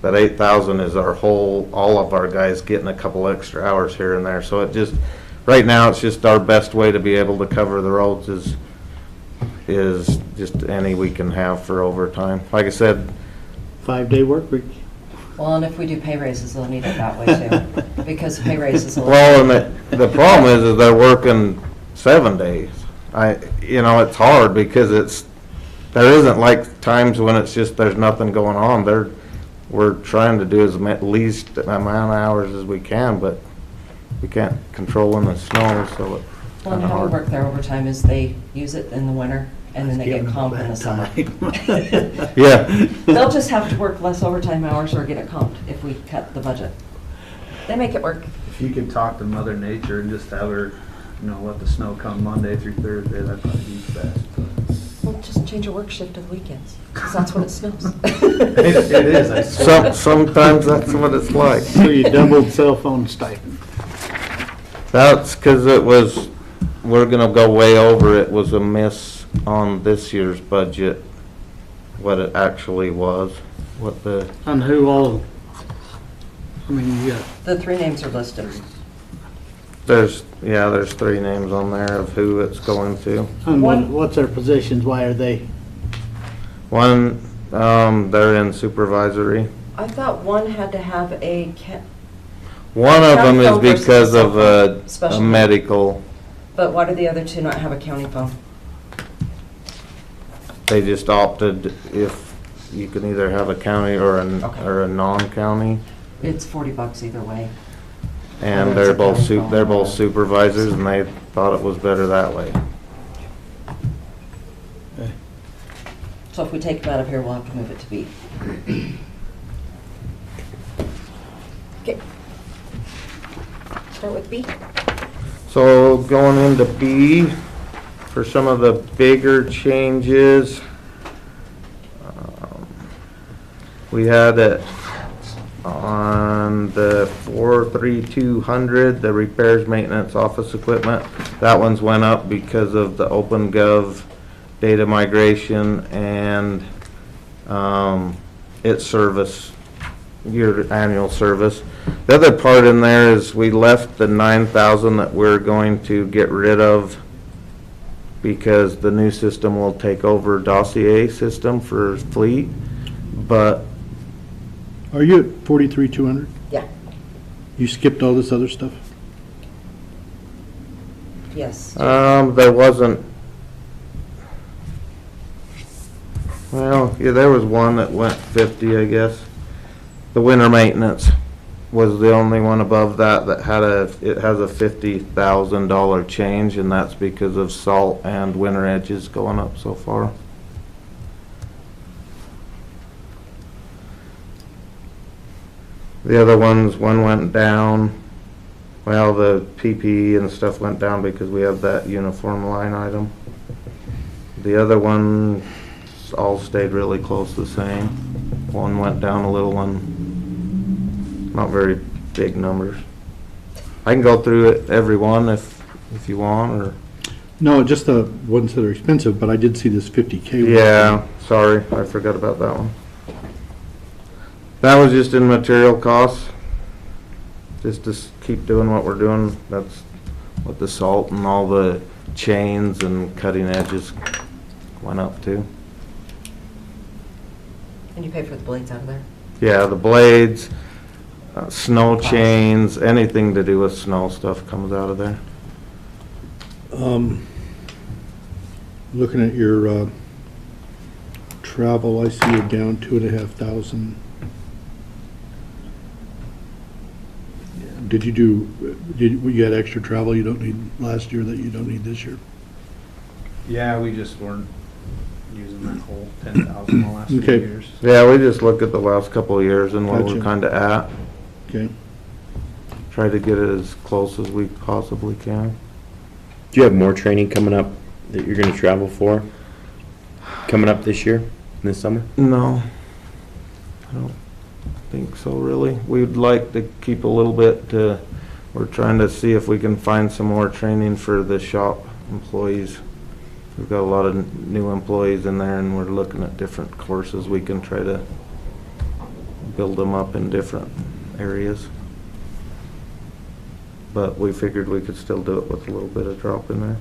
that 8,000 is all of our guys getting a couple extra hours here and there. So it just, right now, it's just our best way to be able to cover the roads is just any we can have for overtime. Like I said, 5-day work week. Well, and if we do pay raises, they'll need it that way too, because pay raises will. well, and the problem is they're working 7 days. It's hard because there isn't like times when it's just, there's nothing going on. We're trying to do as least amount of hours as we can, but we can't control when the snow, so it's Well, and kind of how we hard. work their overtime is they use it in the winter and then they get comp in the summer. Yeah, They'll just have to work less overtime hours or get it comped if we cut the budget. They make it work. If you could talk to Mother Nature and just have her, let the snow come Monday through Thursday, that'd probably be best. Well, just change your work shift to the weekends, because that's when it snows. It is, I swear. sometimes that's what it's like. So you doubled cell phone stipend. That's because we're gonna go way over. It was a miss on this year's budget, what it actually was, On who all, you got, The 3 names are listed. there's 3 names on there of who it's going to. and what's their positions, why are they? One, they're in supervisory. I thought one had to have a, One of them County phone is because versus of cell phone a special. medical, but why do the other 2 not have a county phone? they just opted if you can either have a county or Okay. a non-county. It's $40 either way. And Whether it's they're a both, county phone they're or both a- supervisors, and they thought it was better that way. So if we take them out of here, we'll have to move it to B. Okay. Start with B. So going into B, for some of the bigger changes, we had it on the 43200, the repairs, maintenance, office equipment. That one's went up because of the OpenGov data migration and its service, your annual service. The other part in there is we left the 9,000 that we're going to get rid of because the new system will take over dossier system for fleet, but Are you at 43,200? Yeah, You skipped all this other stuff? yes. there wasn't, well, yeah, there was one that went 50, I guess. The winter maintenance was the only one above that had it has a $50,000 change, and that's because of salt and winter edges going up so far. The other ones, one went down, well, the PPE and stuff went down because we have that uniform line item. The other one all stayed really close the same. One went down a little, one, not very big numbers. I can go through it, every one, if you want, or, No, just the ones that are expensive, but I did see this 50K one. yeah, sorry, I forgot about that one. That was just in material costs, just to keep doing what we're doing. That's what the salt and all the chains and cutting edges went up to. And you pay for the blades out of there? Yeah, the blades, snow chains, anything to do with snow stuff comes out of there. Looking at your travel, I see you're down 2,500. You had extra travel you don't need last year that you don't need this year? Yeah, we just weren't using that whole 10,000 the last few Okay. years. Yeah, we just look at the last couple of years and what we're Gotcha. kinda at, Okay. try to get it as close as we possibly can. Do you have more training coming up that you're gonna travel for? coming up this year, this summer? No, I don't think so, really. We'd like to keep a little bit, we're trying to see if we can find some more training for the shop employees. We've got a lot of new employees in there, and we're looking at different courses we can try to build them up in different areas. But we figured we could still do it with a little bit of drop in there.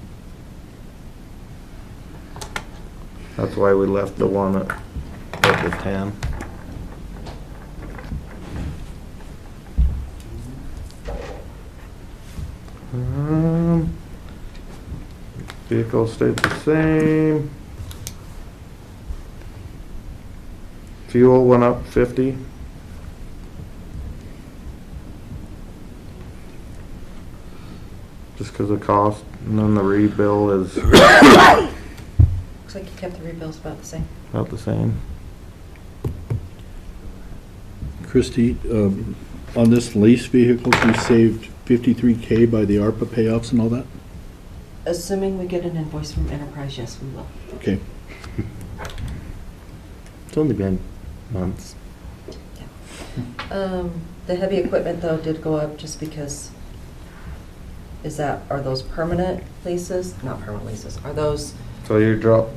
That's why we left the one at the 10. Vehicle stayed the same. Fuel went up 50. Just because of cost, and then the rebill is Looks like you kept the rebills about the same. about the same. Christie, on this lease vehicles, you saved $53K by the ARPA payoffs and all that? Assuming we get an invoice from Enterprise, yes, we will. Okay. It's only been months. The heavy equipment, though, did go up just because, are those permanent leases? Not permanent leases. Are those So you drop,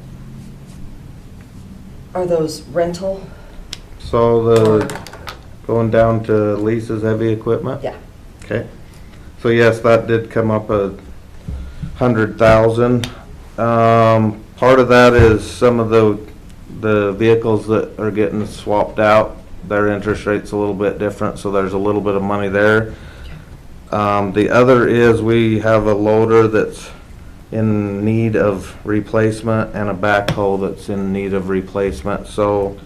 rental? so the, going down to leases heavy equipment? Yeah. Okay. So yes, that did come up 100,000. Part of that is some of the vehicles that are getting swapped out, their interest rate's a little bit different, so there's a little bit of money there. The other is we have a loader that's in need of replacement and a backhoe that's in need of replacement. So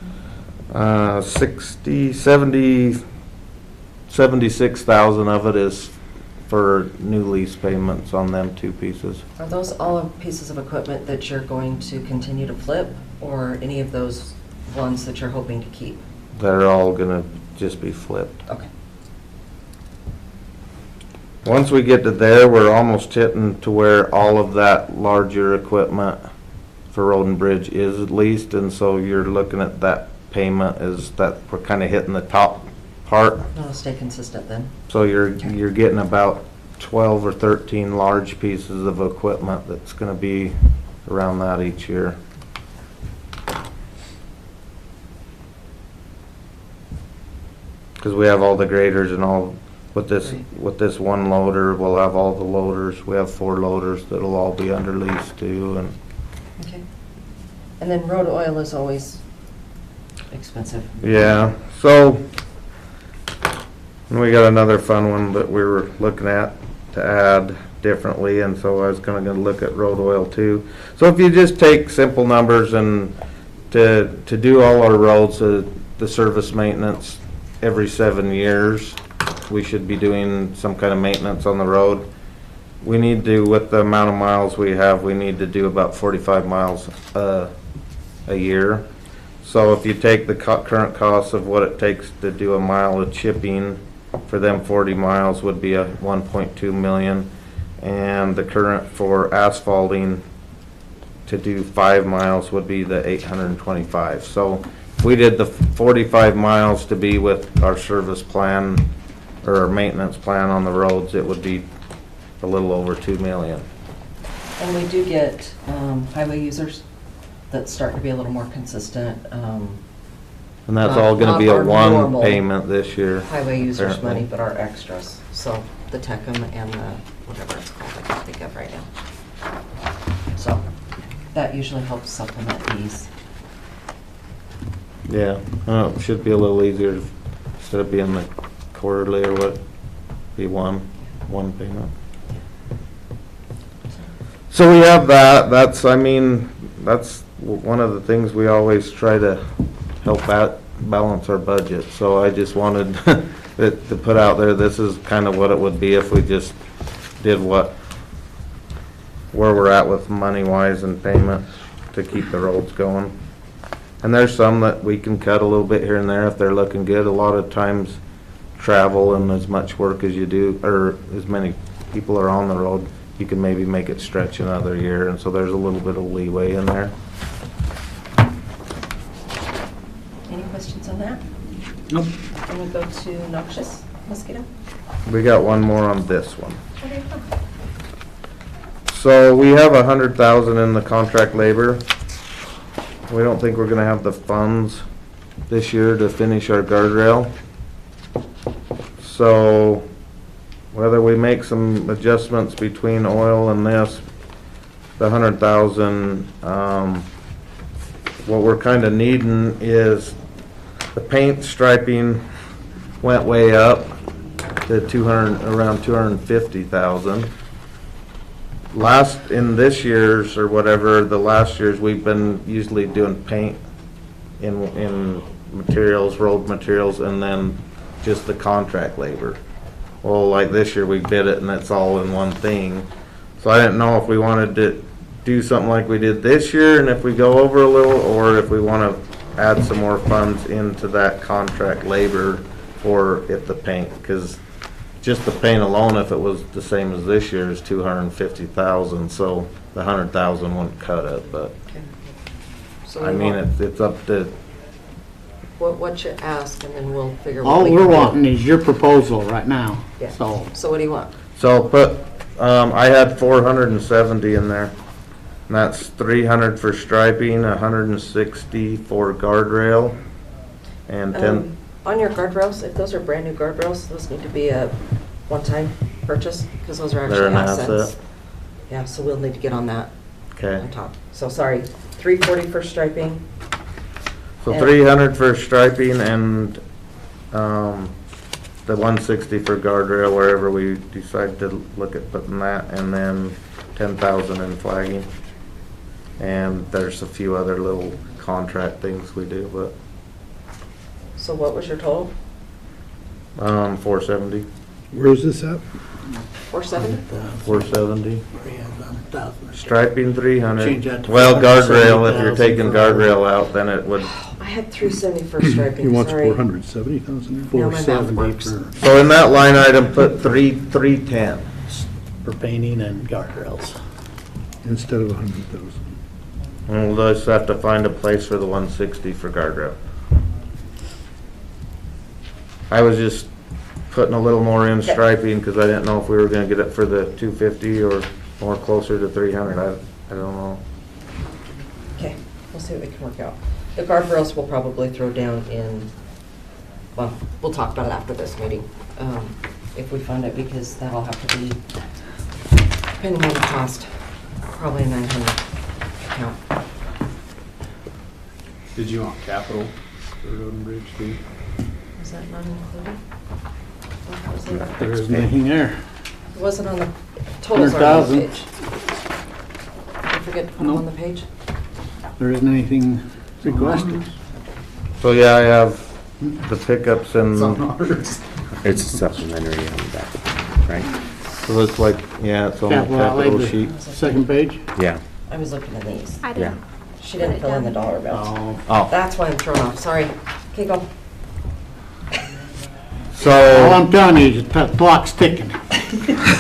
76,000 of it is for new lease payments on them two pieces. Are those all pieces of equipment that you're going to continue to flip, or any of those ones that you're hoping to keep? They're all gonna just be flipped. Okay. Once we get to there, we're almost hitting to where all of that larger equipment for road and bridge is at least, and so you're looking at that payment is that we're kind of hitting the top part. I'll stay consistent then. So you're getting about 12 or 13 large pieces of equipment that's gonna be around that each year. Because we have all the graders and all, with this one loader, we'll have all the loaders. We have 4 loaders that'll all be under lease too, and Okay. And then road oil is always expensive. yeah, so, and we got another fun one that we were looking at to add differently, and so I was gonna look at road oil too. So if you just take simple numbers and to do all our roads, the service maintenance every 7 years, we should be doing some kind of maintenance on the road. We need to, with the amount of miles we have, we need to do about 45 miles a year. So if you take the current cost of what it takes to do a mile of chipping, for them 40 miles would be a 1.2 million. And the current for asphalting to do 5 miles would be the 825. So if we did the 45 miles to be with our service plan or our maintenance plan on the roads, it would be a little over 2 million. And we do get highway users that's starting to be a little more consistent. And that's all gonna be Not a our one normal payment this year. Highway users' apparently. money, but our extras. So the Tecum and the, whatever it's called, I can't think of right now. So that usually helps supplement these. Yeah, it should be a little easier instead of being the quarterly or what, be one payment. So we have that, that's one of the things we always try to help out, balance our budget. So I just wanted it to put out there, this is kind of what it would be if we just did where we're at with money wise and payments to keep the roads going. And there's some that we can cut a little bit here and there if they're looking good. A lot of times travel and as much work as you do, or as many people are on the road, you can maybe make it stretch another year, and so there's a little bit of leeway in there. Any questions on that? Nope. Then we go to noxious mosquito. We got one more on this one. Okay, fine. So we have 100,000 in the contract labor. We don't think we're gonna have the funds this year to finish our guardrail. So whether we make some adjustments between oil and this, the 100,000, what we're kinda needing is the paint striping went way up to around 250,000. In this year's or whatever, the last year's, we've been usually doing paint in materials, rolled materials, and then just the contract labor. Well, like this year, we bid it and it's all in one thing. So I didn't know if we wanted to do something like we did this year, and if we go over a little, or if we want to add some more funds into that contract labor for the paint, because just the paint alone, if it was the same as this year, is 250,000, so the 100,000 wouldn't cut it, but, Okay. So I we mean, want- it's up to, what you ask, and then we'll figure what All we we're can do. wanting is your proposal right now, Yeah. so. So what do you want? so put, I had 470 in there. And that's 300 for striping, 160 for guardrail, and 10, On your guardrails, if those are brand-new guardrails, those need to be a one-time purchase, because those are they're actually an assets. asset. Yeah, so we'll need to get on that Okay. on top. So sorry, 340 for striping. So And- 300 for striping and, the 160 for guardrail, wherever we decide to look at putting that, and then 10,000 in flagging. And there's a few other little contract things we do, but, So what was your total? 470, Where's this at? 470? 470. 300,000. Striping Change 300. that to Well, guardrail, if you're 470,000 taking for- guardrail out, then it would, I had 370 for striping, He wants sorry. 470,000 Now my math 470 works. for, so in that line item, put 310. for painting and guardrails. instead of 100,000. And we'll just have to find a place for the 160 for guardrail. I was just putting a little more in Okay. striping because I didn't know if we were gonna get it for the 250 or more closer to 300. I don't know. Okay, we'll see what we can work out. The guardrails we'll probably throw down in, well, we'll talk about it after this meeting, if we fund it, because that'll have to be, depending on the cost, probably a 900 account. Did you want capital for road and bridge too? Was that not included? What was it? There isn't anything there. It wasn't on the, totals aren't on the 100,000. page. Did I forget to put them No. on the page? There isn't anything requested. So yeah, I have the pickups It's on and, ours. It's supplementary on the back, right? so it's like, yeah, it's on the Capital outlay, capital the sheet. second page. Yeah. I was looking at these. I Yeah. didn't. She didn't fill in the dollar amounts. Oh, Oh, That's why I'm thrown off, sorry. Okay, go. all So, I'm telling you is the clock's ticking.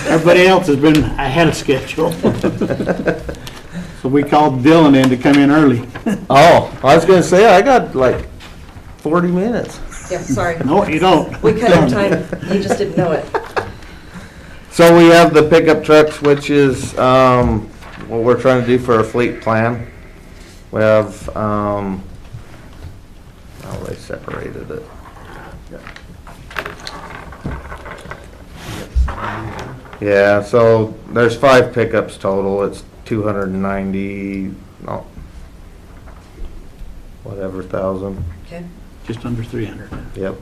Everybody else has been ahead of schedule. So we called Dylan in to come in early. oh, I was gonna say, I got like 40 minutes. Yeah, sorry. No, you don't. We cut our time, you just didn't know it. So we have the pickup trucks, which is, what we're trying to do for our fleet plan. We have, oh, they separated it. Yeah, so there's 5 pickups total, it's 290, no, whatever thousand. Okay, Just under 300. Yep.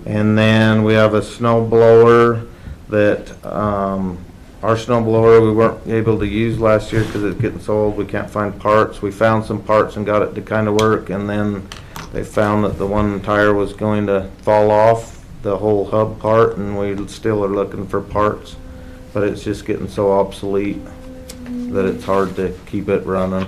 And then we have a snow blower that, our snow blower we weren't able to use last year because it's getting so old, we can't find parts. We found some parts and got it to kind of work, and then they found that the one tire was going to fall off, the whole hub part, and we still are looking for parts. But it's just getting so obsolete that it's hard to keep it running.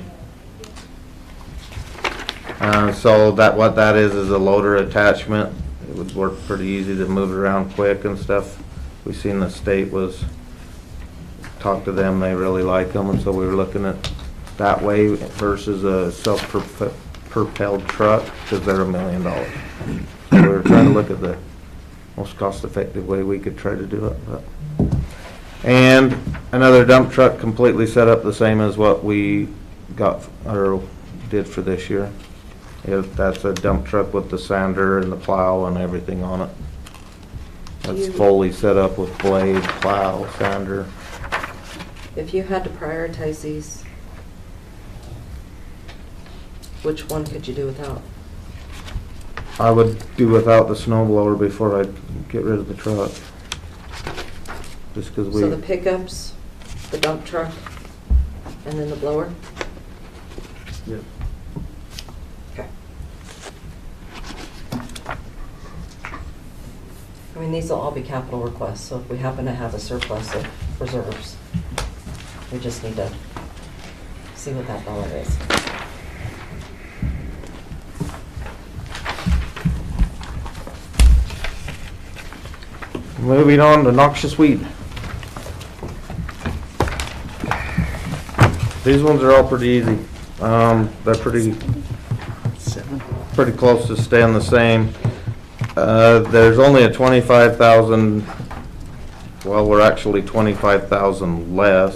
So what that is a loader attachment. It would work pretty easy to move it around quick and stuff. We seen the state talked to them, they really like them, and so we were looking at that way versus a propelled truck, because they're $1 million. So we were trying to look at the most cost-effective way we could try to do it, but. And another dump truck completely set up the same as what we got, or did for this year. That's a dump truck with the sander and the plow and everything on it. That's fully set up with blade, plow, sander. If you had to prioritize these, which one could you do without? I would do without the snow blower before I get rid of the truck. Just because So the pickups, the dump truck, and then the blower? Yep. Okay. I mean, these will all be capital requests, so if we happen to have a surplus of reserves, we just need to see what that dollar is. Moving on to noxious weed. These ones are all pretty easy. They're pretty close to staying the same. There's only a 25,000, well, we're actually 25,000 less.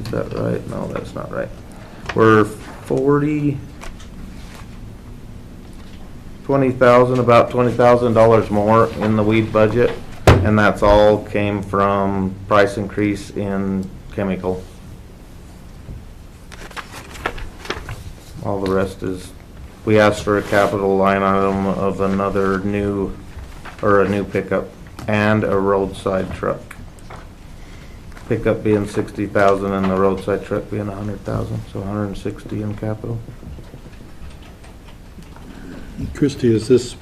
Is that right? No, that's not right. We're 20,000, about $20,000 more in the weed budget, and that's all came from price increase in chemical. All the rest is, we asked for a capital line item of another new, or a new pickup and a roadside truck. Pickup being 60,000 and the roadside truck being 100,000, so 160 in capital. Christie, is this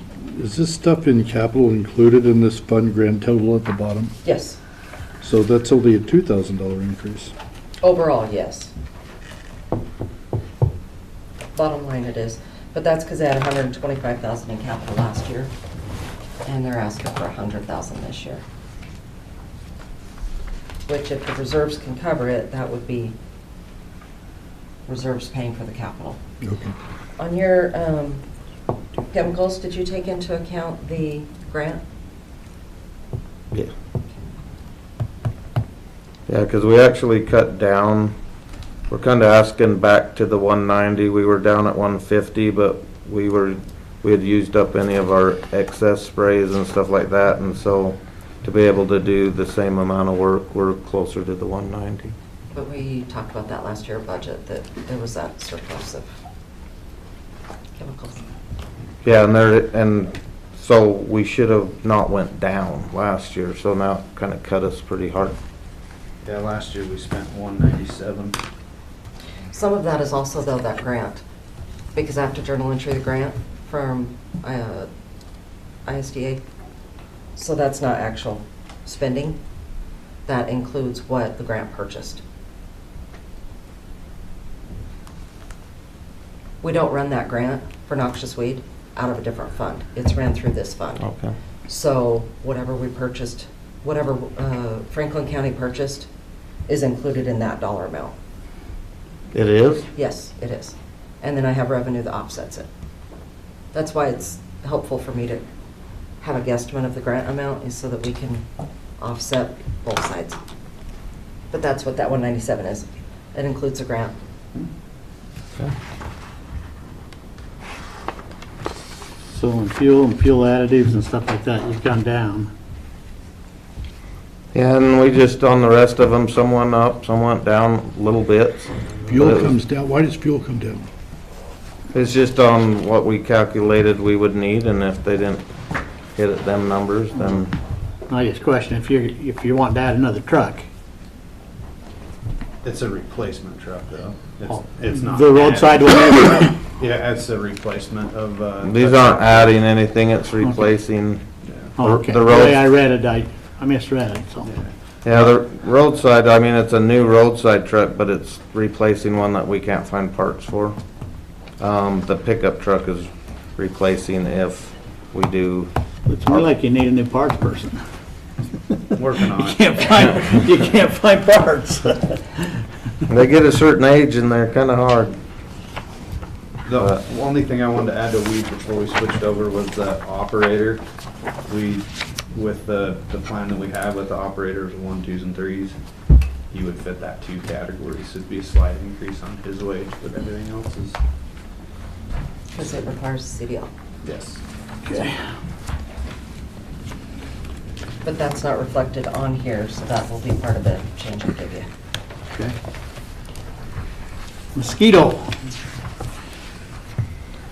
stuff in capital included in this fund grand total at the bottom? Yes, So that's only a $2,000 increase. overall, yes. Bottom line it is, but that's because they had 125,000 in capital last year, and they're asking for 100,000 this year. Which if the reserves can cover it, that would be reserves paying for the capital. Okay. On your chemicals, did you take into account the grant? Yeah. Yeah, because we actually cut down, we're kind of asking back to the 190, we were down at 150, but we had used up any of our excess sprays and stuff like that, and so to be able to do the same amount of work, we're closer to the 190. But we talked about that last year budget, that there was that surplus of chemicals. Yeah, and so we should have not went down last year, so now it kind of cut us pretty hard. Yeah, last year we spent 197. Some of that is also though that grant, because I have to journal entry the grant from ISDA. So that's not actual spending. That includes what the grant purchased. We don't run that grant for noxious weed out of a different fund. It's ran through this fund. Okay. So whatever we purchased, whatever Franklin County purchased is included in that dollar amount. It is? Yes, it is. And then I have revenue that offsets it. That's why it's helpful for me to have a guesstimate of the grant amount, is so that we can offset both sides. But that's what that 197 is. It includes a grant. Okay. So in fuel and fuel additives and stuff like that, you've gone down. Yeah, and we just, on the rest of them, some went up, some went down little bits. Fuel comes down, why does fuel come down? It's just on what we calculated we would need, and if they didn't hit at them numbers, then, I just question if you want to add another truck. It's a replacement truck though. Oh, It's not. The roadside one. Yeah, it's a replacement of, these aren't adding anything, it's replacing. Oh, okay. The The road- way I read it, I misread it, so. Yeah, the roadside, I mean, it's a new roadside truck, but it's replacing one that we can't find parts for. The pickup truck is replacing if we do. It's more like you need a new parts person. working on it. You can't find parts. They get a certain age and they're kind of hard. The only thing I wanted to add to weed before we switched over was the operator. With the plan that we have with the operators, 1, 2s, and 3s, he would fit that 2 categories. So it'd be a slight increase on his wage, but everything else is, Because it requires a CDL. yes. Okay. But that's not reflected on here, so that will be part of the change I give you. Okay. Mosquito.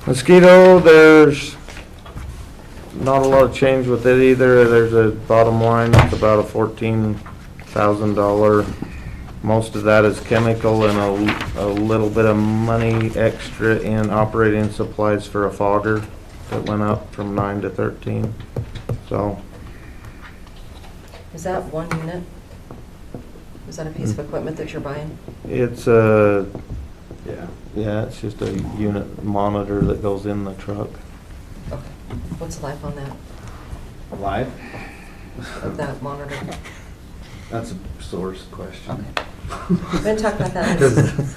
Mosquito, there's not a lot of change with it either. There's a bottom line, it's about a $14,000. Most of that is chemical and a little bit of money extra in operating supplies for a fogger that went up from 9 to 13. So, Is that one unit? Is that a piece of equipment that you're buying? it's Yeah. it's just a unit monitor that goes in the truck. Okay. What's the life on that, Live? of that monitor? That's a source question. Okay. We're gonna talk about that. Because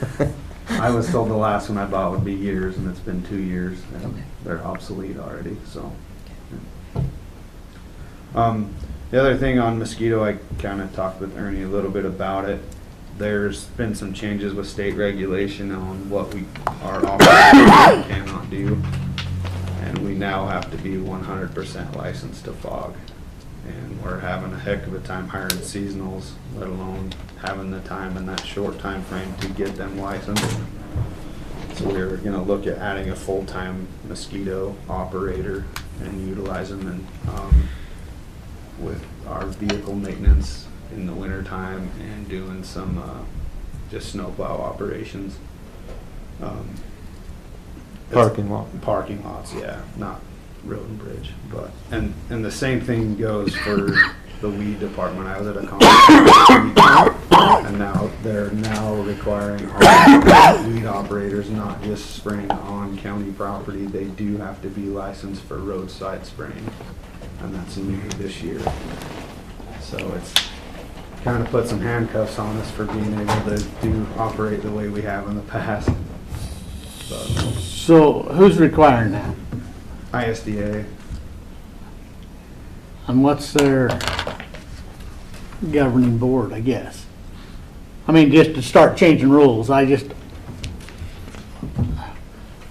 I was told the last one I bought would be years, and it's been 2 years, and Okay. they're obsolete already, so. The other thing on mosquito, I kind of talked with Ernie a little bit about it. There's been some changes with state regulation on what our operators cannot do. And we now have to be 100% licensed to fog. And we're having a heck of a time hiring seasonals, let alone having the time in that short time frame to get them licensed. So we're gonna look at adding a full-time mosquito operator and utilizing them with our vehicle maintenance in the winter time and doing some just snowplow operations. Parking lot. Parking lots, yeah, not road and bridge, but, and the same thing goes for the weed department. I was at a conference, and now, they're now requiring all weed operators, not just spraying on county property, they do have to be licensed for roadside spraying, and that's new this year. So it's kind of put some handcuffs on us for being able to operate the way we have in the past. But So who's requiring that? ISDA, And what's their governing board, I guess? I mean, just to start changing rules, I just,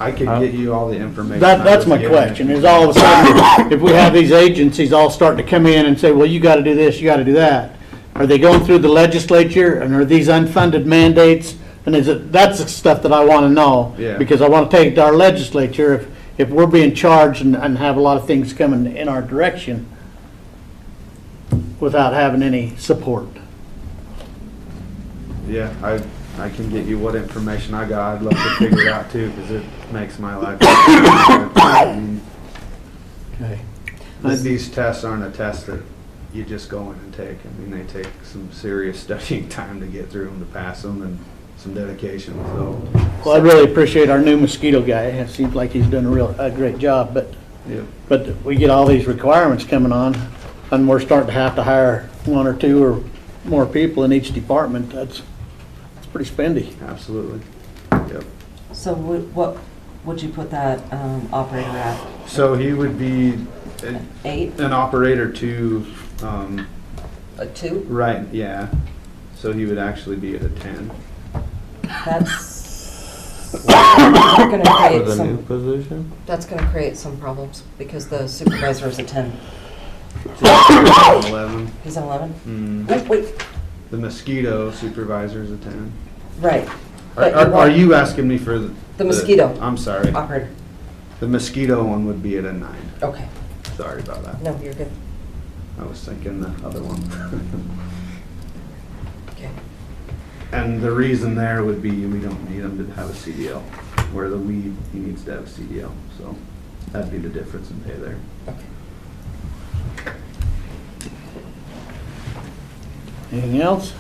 I could get you all the information. that's my question, is all of a sudden, if we have these agencies all starting to come in and say, well, you gotta do this, you gotta do that, are they going through the legislature, and are these unfunded mandates? And that's the stuff that I wanna know. Yeah. Because I wanna take it to our legislature, if we're being charged and have a lot of things coming in our direction without having any support. Yeah, I can get you what information I got. I'd love to figure it out too, because it makes my life. I mean, Okay. these tests aren't a test that you just go in and take. I mean, they take some serious studying time to get through them, to pass them, and some dedication, so. Well, I really appreciate our new mosquito guy. It seems like he's doing a great job, but we get all these requirements coming on, and we're starting to have to hire 1 or 2 or more people in each department. That's pretty spendy. Absolutely. Yep. So what would you put that operator at? So he would be 8? an operator to, A 2? right, yeah. So he would actually be at a 10. That's gonna For create the new some, position? that's gonna create some problems, because the supervisor is a 10. 11. He's an 11? Mm. Wait, The mosquito supervisor is a 10. right. But Are want you asking me for The mosquito. I'm sorry. Operator, The mosquito one would be at a 9. okay. Sorry about that. No, you're good. I was thinking the other one. Okay. And the reason there would be we don't need him to have a CDL. Where the weed, he needs to have a CDL. So that'd be the difference in pay there. Okay. Anything else?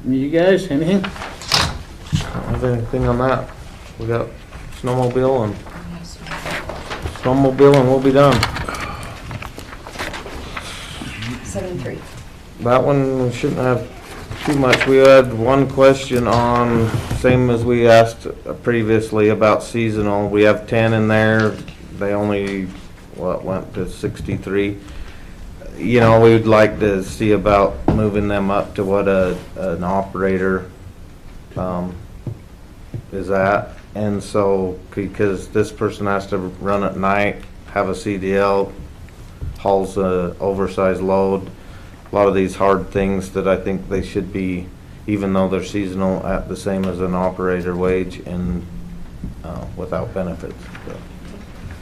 You guys, anything? Don't have anything on that. We got snowmobile and we'll be done. 7-3. That one we shouldn't have too much. We had one question on, same as we asked previously about seasonal. We have 10 in there. They only, went to 63. You know, we would like to see about moving them up to what an operator is at. And so, because this person has to run at night, have a CDL, hauls a oversized load, a lot of these hard things that I think they should be, even though they're seasonal, at the same as an operator wage and without benefits. So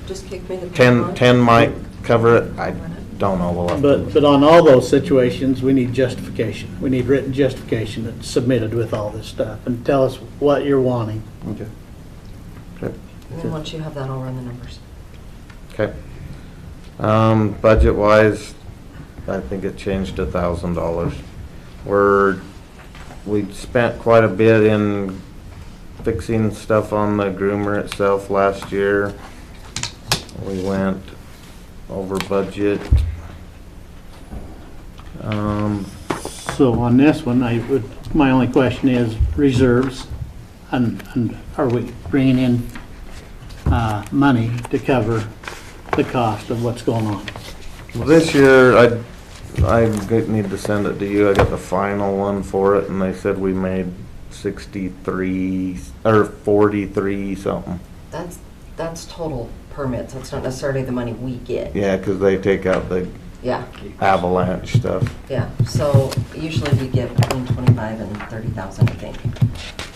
Just kick me the. 10 might cover it. I don't know. We'll have to. But on all those situations, we need justification. We need written justification that's submitted with all this stuff, and tell us what you're wanting. Okay. And then once you have that, I'll run the numbers. Okay. Budget-wise, I think it changed to $1,000. We spent quite a bit in fixing stuff on the groomer itself last year. We went over budget. So on this one, my only question is reserves, and are we bringing in money to cover the cost of what's going on? Well, this year, I need to send it to you. I got the final one for it, and they said we made 63 or 43 something. That's total permits. That's not necessarily the money we get. Yeah, because they take out the Yeah, avalanche stuff. yeah. So usually we get between 25 and 30,000, I think,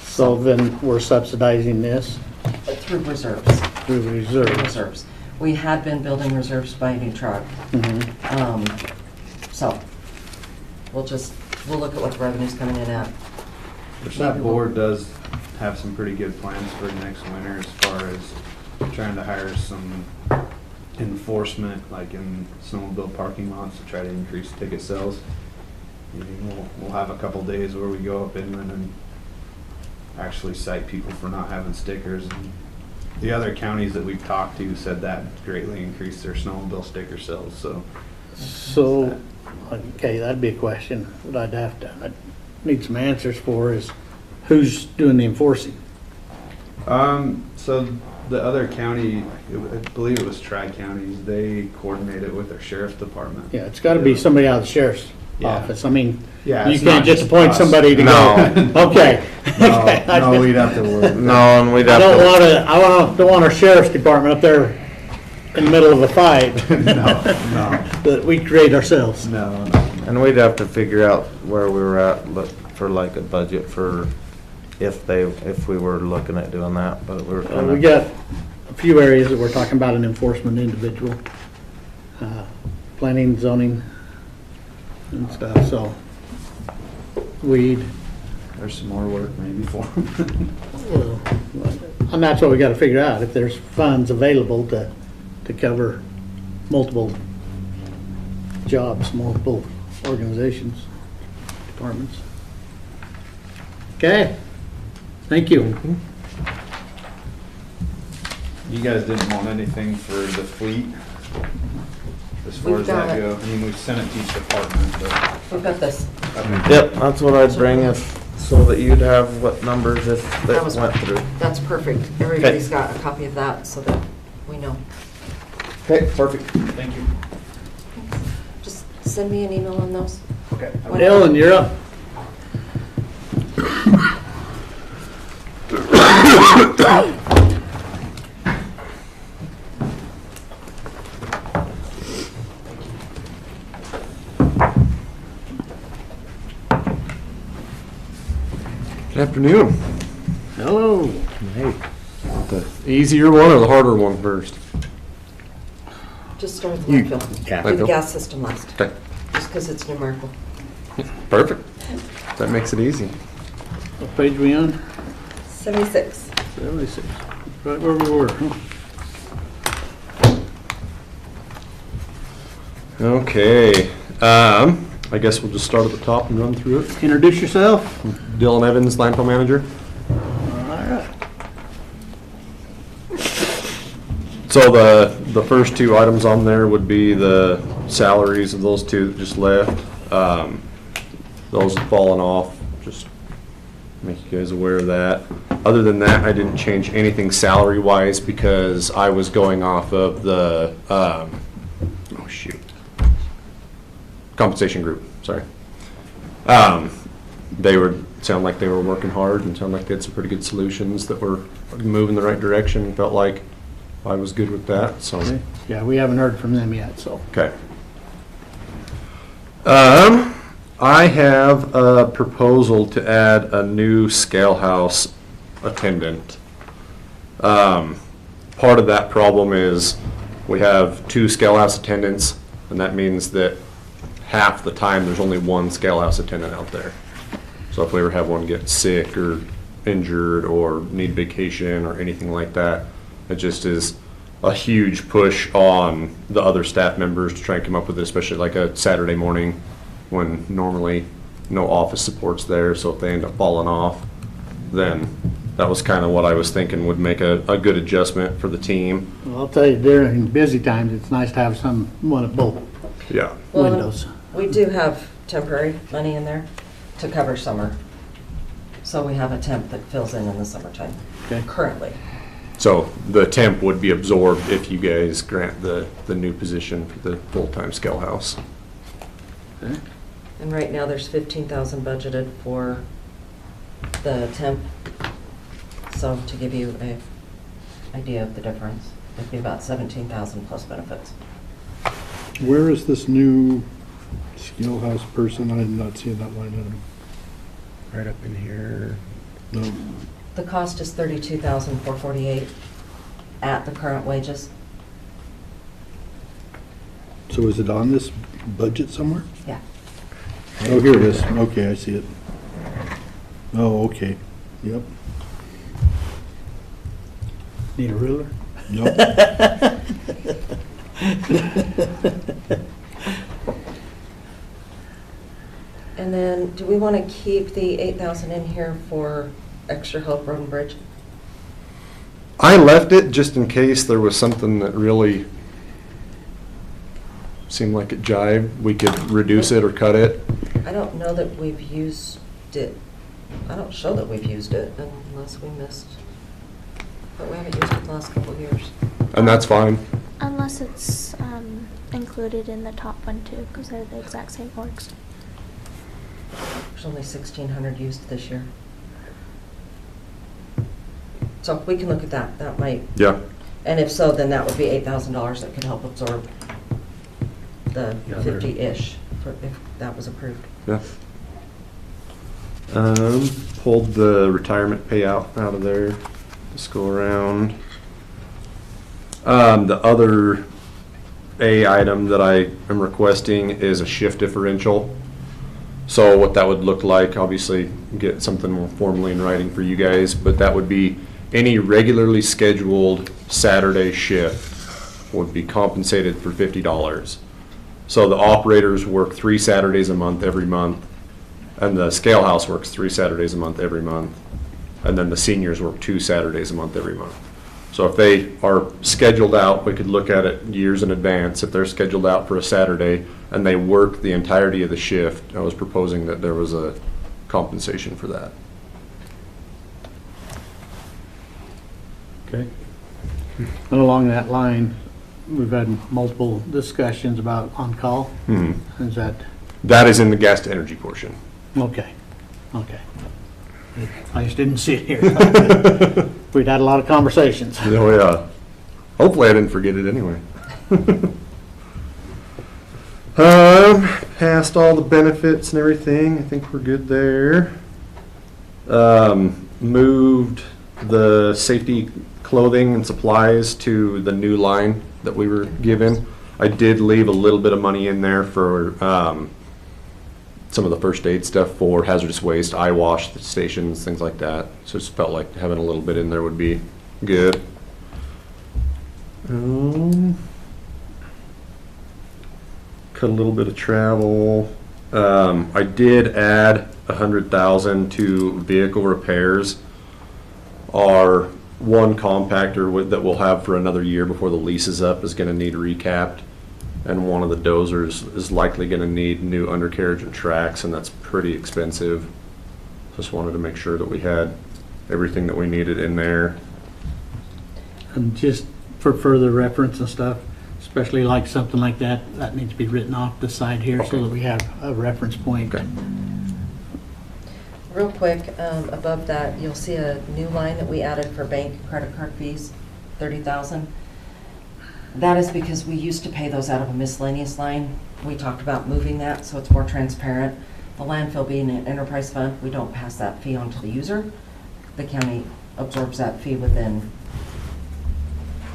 So then we're subsidizing this through reserves. through reserves. Reserves. We had been building reserves to buy a new truck. So we'll look at what the revenue's coming in at. That board does have some pretty good plans for next winter as far as trying to hire some enforcement, like in snowmobile parking lots, to try to increase ticket sales. We'll have a couple days where we go up inland and actually cite people for not having stickers. And the other counties that we've talked to said that greatly increased their snowmobile sticker sales, so. So, okay, that'd be a question that I'd need some answers for, is who's doing the enforcing? So the other county, I believe it was Tri-Counties, they coordinate it with their sheriff's department. Yeah, it's gotta be somebody out of the sheriff's Yeah. office. I mean, Yeah, you it's can't not just appoint us. somebody to No. go. Okay. No, we'd have to work. No, and we'd I have to. don't want our sheriff's department up there in the middle of a fight No, that we create ourselves. no. And we'd have to figure out where we were at, look for like a budget for if we were looking at doing that, but we were kind We of. got a few areas that we're talking about an enforcement individual, planning, zoning, and stuff, so. Weed, There's some more work maybe for them. well, and that's what we gotta figure out, if there's funds available to cover multiple jobs, multiple organizations, departments. Okay, thank you. You guys didn't want anything for the fleet? As far We've as that got it. go? I mean, we've sent it to each department, but. We've got this. Yep, that's what I'd bring so that you'd have what numbers if That that was- went through. That's perfect. Everybody's got a copy of that so that we know. Okay, perfect. Thank you. Just send me an email on those. Okay. Dylan, you're up. Good afternoon. Hello. Hey, The easier one or the harder one first? Just start with the You- landfill. yeah. Do the Landfill. gas system last, Okay, just because it's numerical. perfect. That makes it easy. What page we on? 76. 76. Right where we were, huh? Okay, I guess we'll just start at the top and run through it. Introduce yourself. Dylan Evans, landfill manager. All right. So the first two items on there would be the salaries of those two that just left. those have fallen off, just make you guys aware of that. Other than that, I didn't change anything salary-wise because I was going off of the, compensation group, sorry. They sound like they were working hard and sound like they had some pretty good solutions that were moving in the right direction, and felt like I was good with that, so. Okay. Yeah, we haven't heard from them yet, so. Okay. I have a proposal to add a new scale house attendant. Part of that problem is we have 2 scale house attendants, and that means that half the time there's only 1 scale house attendant out there. So if we ever have one get sick or injured or need vacation or anything like that, it just is a huge push on the other staff members to try and come up with it, especially like a Saturday morning when normally no office support's there. So if they end up falling off, then that was kind of what I was thinking would make a good adjustment for the team. Well, I'll tell you, during busy times, it's nice to have someone at both Yeah. Well, windows. We do have temporary money in there to cover summer. So we have a temp that fills in the summertime, Okay. currently. So the temp would be absorbed if you guys grant the new position for the full-time scale house. Okay. And right now, there's 15,000 budgeted for the temp. So to give you an idea of the difference, it'd be about 17,000 plus benefits. Where is this new skill house person? I did not see that line item. Right up in here. No. The cost is 32,448 at the current wages. So is it on this budget somewhere? Yeah. Oh, here it is. Okay, I see it. Oh, okay. Yep. Need a ruler? Nope. And then, do we want to keep the 8,000 in here for extra help road and bridge? I left it just in case there was something that really seemed like it jived. We could reduce it or cut it. I don't know that we've used it. I don't show that we've used it unless we missed. But we haven't used it the last couple of years. And that's fine. Unless it's included in the top one too, because they're the exact same orgs. There's only 1,600 used this year. So we can look at that. That might, Yeah. and if so, then that would be $8,000 that could help absorb the 50-ish if that was approved. Yeah. Pulled the retirement payout out of there. Let's go around. The other item that I am requesting is a shift differential. So what that would look like, obviously get something more formally in writing for you guys, but that would be any regularly scheduled Saturday shift would be compensated for $50. So the operators work 3 Saturdays a month every month, and the scale house works 3 Saturdays a month every month, and then the seniors work 2 Saturdays a month every month. So if they are scheduled out, we could look at it years in advance. If they're scheduled out for a Saturday and they work the entirety of the shift, I was proposing that there was a compensation for that. Okay. And along that line, we've had multiple discussions about on-call. Is that, That is in the gas to energy portion. okay, okay. I just didn't see it here. We'd had a lot of conversations. Oh, yeah. Hopefully I didn't forget it anyway. Past all the benefits and everything, I think we're good there. Moved the safety clothing and supplies to the new line that we were given. I did leave a little bit of money in there for some of the first aid stuff for hazardous waste, eye wash stations, things like that. So just felt like having a little bit in there would be good. Cut a little bit of travel. I did add 100,000 to vehicle repairs. Our one compactor that we'll have for another year before the lease is up is going to need recapped. and one of the dozers is likely gonna need new undercarriage and tracks, and that's pretty expensive. Just wanted to make sure that we had everything that we needed in there. And just for further reference and stuff, especially like something like that, that needs to be written off the side here so Okay. that we have a reference point. Okay. Real quick, above that, you'll see a new line that we added for bank credit card fees, 30,000. That is because we used to pay those out of a miscellaneous line. We talked about moving that so it's more transparent. The landfill being an enterprise fund, we don't pass that fee on to the user. The county absorbs that fee within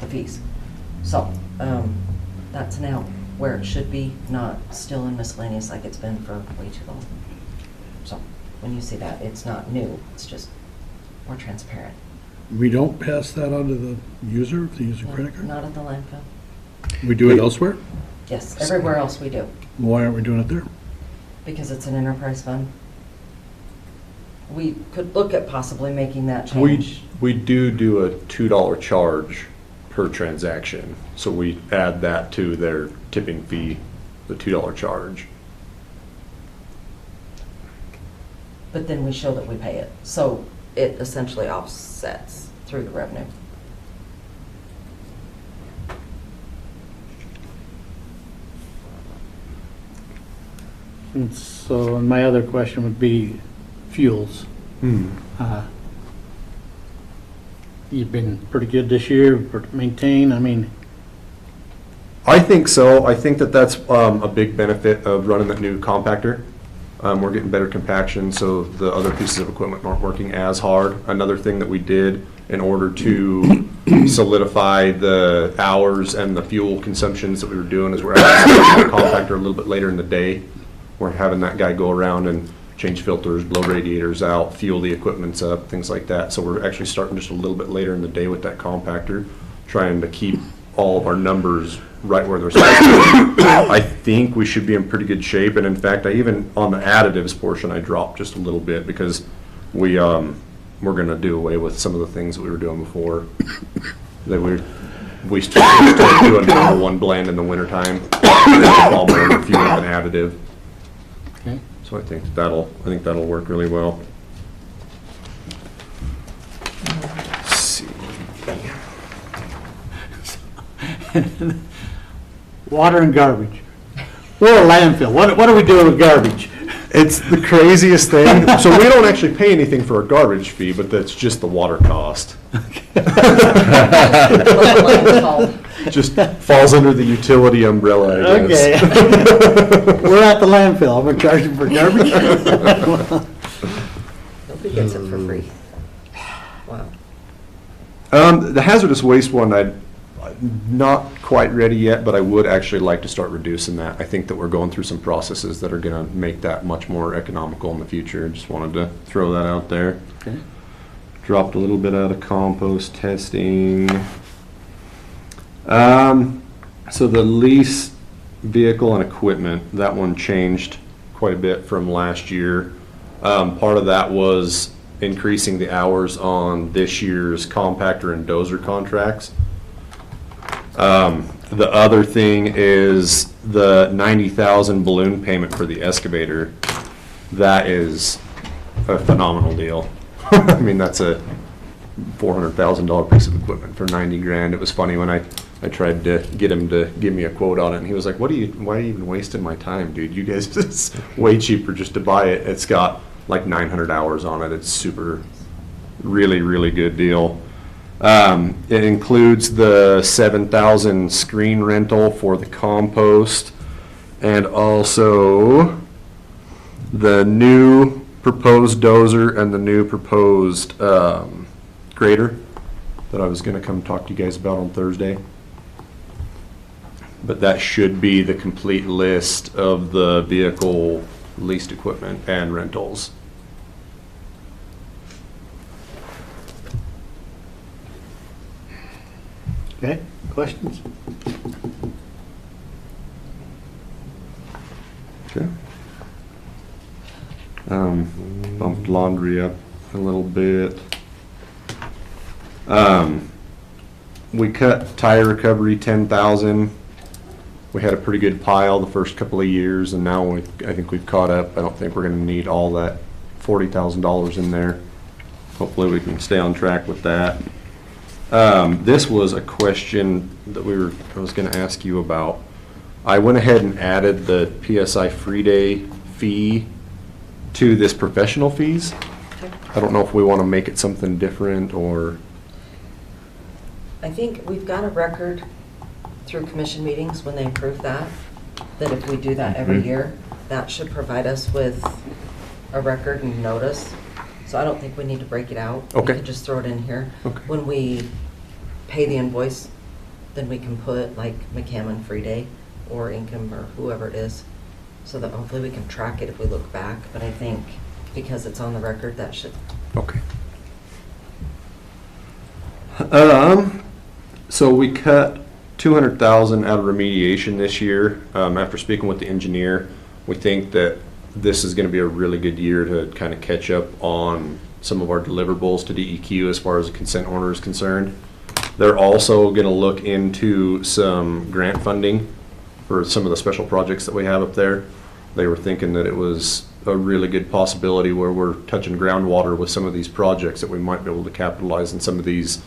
the fees. So, that's now where it should be, not still in miscellaneous like it's been for way too long. So, when you see that, it's not new, it's just more transparent. We don't pass that on to the user, if they use a credit card? Not at the landfill. We do it elsewhere? Yes, everywhere else we do, Why aren't we doing it there? because it's an enterprise fund. We could look at possibly making that We change. do a $2 charge per transaction, so we add that to their tipping fee, the $2 charge. But then we show that we pay it. So it essentially offsets through the revenue. And so, and my other question would be fuels. You've been pretty good this year, maintain, I mean, I think so. I think that that's a big benefit of running that new compactor. We're getting better compaction, so the other pieces of equipment aren't working as hard. Another thing that we did in order to solidify the hours and the fuel consumptions that we were doing is we're actually the compactor a little bit later in the day. We're having that guy go around and change filters, blow radiators out, fuel the equipments up, things like that. So we're actually starting just a little bit later in the day with that compactor, trying to keep all of our numbers right where they're supposed to be. I think we should be in pretty good shape, and in fact, I even, on the additives portion, I dropped just a little bit because we're gonna do away with some of the things that we were doing before. That we started doing number one blend in the wintertime, and then all more fuel and additive. okay. So I think that'll work really well. Let's see. Water and garbage. We're a landfill, what are we doing with garbage? It's the craziest thing. So we don't actually pay anything for a garbage fee, but that's just the water cost. Just falls under the utility umbrella, I guess. Okay. We're at the landfill, we're charging for garbage? Nobody gets it for free. Wow. The hazardous waste one, I'm not quite ready yet, but I would actually like to start reducing that. I think that we're going through some processes that are gonna make that much more economical in the future. Just wanted to throw that out there. Okay. Dropped a little bit out of compost testing. So the lease vehicle and equipment, that one changed quite a bit from last year. Part of that was increasing the hours on this year's compactor and dozer contracts. The other thing is the 90,000 balloon payment for the excavator. That is a phenomenal deal. I mean, that's a $400,000 piece of equipment for 90 grand. It was funny when I tried to get him to give me a quote on it, and he was like, why are you even wasting my time, dude? You guys, it's way cheaper just to buy it. It's got like 900 hours on it. It's super, really, really good deal. It includes the 7,000 screen rental for the compost, and also the new proposed dozer and the new proposed grader that I was gonna come talk to you guys about on Thursday. But that should be the complete list of the vehicle leased equipment and rentals. Okay, questions? Okay. Bumped laundry up a little bit. We cut tire recovery 10,000. we had a pretty good pile the first couple of years, and now I think we've caught up. I don't think we're gonna need all that $40,000 in there. Hopefully we can stay on track with that. This was a question that I was gonna ask you about. I went ahead and added the PSI free day fee to this professional fees. I don't know if we want to make it something different or. I think we've got a record through commission meetings when they approve that if we do that every Mhm. year, that should provide us with a record and notice. So I don't think we need to break it out. Okay. We can just throw it in here. Okay. When we pay the invoice, then we can put like McCammon free day or Income or whoever it is, so that hopefully we can track it if we look back. But I think because it's on the record, that should. Okay. So we cut 200,000 out of remediation this year. After speaking with the engineer, we think that this is going to be a really good year to kind of catch up on some of our deliverables to DEQ as far as the consent order is concerned. They're also going to look into some grant funding for some of the special projects that we have up there. They were thinking that it was a really good possibility where we're touching groundwater with some of these projects that we might be able to capitalize on some of these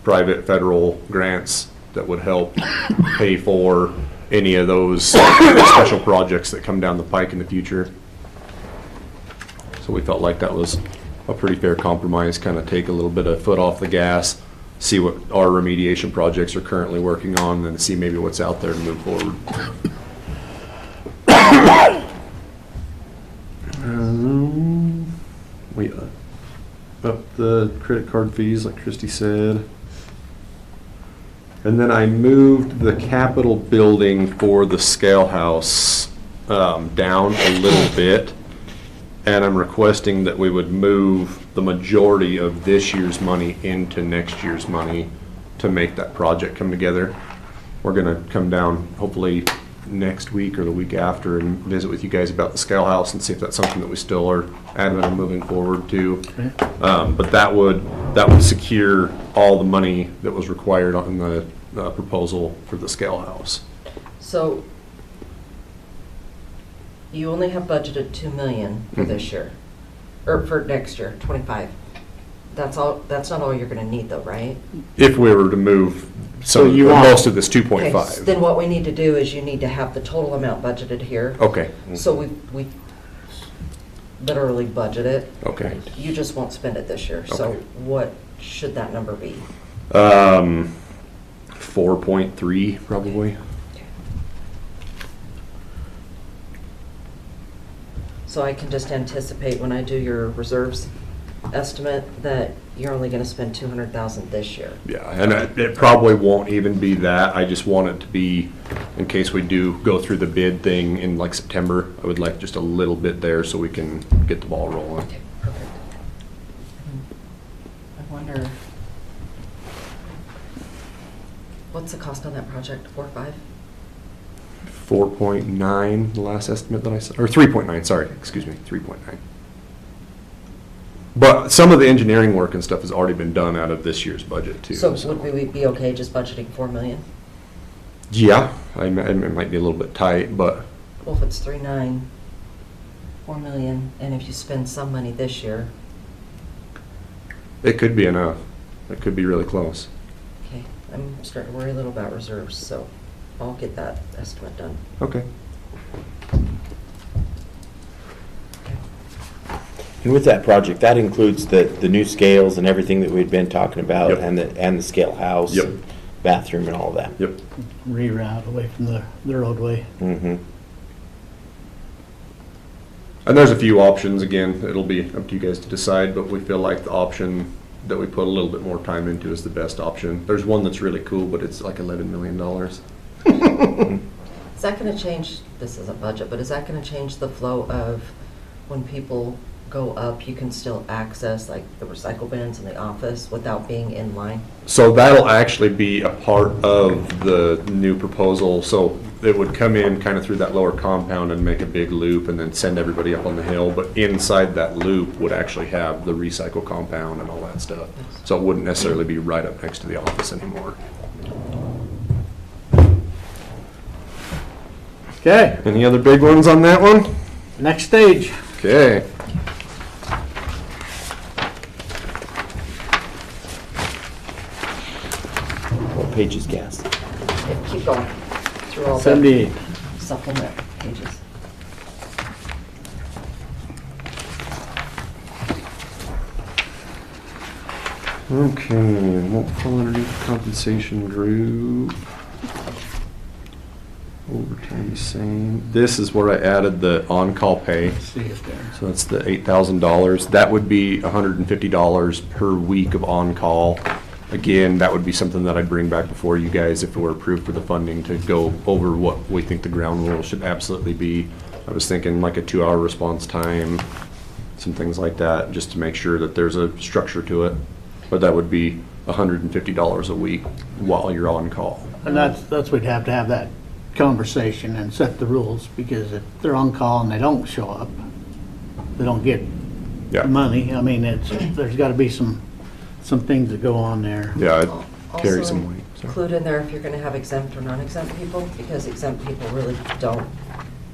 private federal grants that would help pay for any of those special projects that come down the pike in the future. So we felt like that was a pretty fair compromise, kind of take a little bit of foot off the gas, see what our remediation projects are currently working on, and see maybe what's out there to move forward. We upped the credit card fees, like Christy said. And then I moved the Capitol building for the scale house down a little bit. And I'm requesting that we would move the majority of this year's money into next year's money to make that project come together. We're gonna come down hopefully next week or the week after and visit with you guys about the scale house and see if that's something that we still are adamant on moving forward to. Okay. But that would secure all the money that was required on the proposal for the scale house. So you only have budgeted 2 million for this year, or for next year, 25. That's all, that's not all you're gonna need though, right? If we were to move So some, you want- most of this Okay, 2.5. then what we need to do is you need to have the total amount budgeted here. Okay, So we literally budget it. okay. You just won't spend it this year. So Okay. what should that number be? 4.3 probably. So I can just anticipate when I do your reserves estimate that you're only gonna spend 200,000 this year. Yeah, and it probably won't even be that. I just want it to be, in case we do go through the bid thing in like September, I would like just a little bit there so we can get the ball rolling. Okay, perfect. I wonder, what's the cost on that project, 4 or 5? 4.9, the last estimate that I saw, or 3.9, sorry, excuse me, 3.9. But some of the engineering work and stuff has already been done out of this year's budget too. So would we be okay just budgeting 4 million? Yeah, it might be a little bit tight, but Well, if it's 3.9, 4 million, and if you spend some money this year, it could be enough. It could be really close. okay, I'm starting to worry a little about reserves, so I'll get that estimate done. Okay. And with that project, that includes the new scales and everything that we'd been talking about, Yep. and the scale house, Yep. and bathroom and all that. Yep. Reroute away from the roadway. Mm-hmm. And there's a few options. Again, it'll be up to you guys to decide, but we feel like the option that we put a little bit more time into is the best option. There's one that's really cool, but it's like $11 million. Is that gonna change, this isn't budget, but is that gonna change the flow of when people go up, you can still access like the recycle bins in the office without being in line? So that'll actually be a part of the new proposal. So it would come in kind of through that lower compound and make a big loop and then send everybody up on the hill. But inside that loop would actually have the recycle compound and all that stuff. So it wouldn't necessarily be right up next to the office anymore. Okay, Any other big ones on that one? next stage. Okay. What page is gas? Yeah, keep going through all the 78. supplement pages. Okay, won't fall underneath compensation group. Overtime the same. This is where I added the on-call pay. See it there. So that's the $8,000. That would be $150 per week of on-call. Again, that would be something that I'd bring back before you guys if it were approved for the funding to go over what we think the ground rule should absolutely be. I was thinking like a 2-hour response time, some things like that, just to make sure that there's a structure to it. But that would be $150 a week while you're on call. And that's, we'd have to have that conversation and set the rules, because if they're on call and they don't show up, they don't get Yeah. money. I mean, there's gotta be some things that go on there. Yeah, it carries Also some weight. so. include in there if you're gonna have exempt or non-exempt people, because exempt people really don't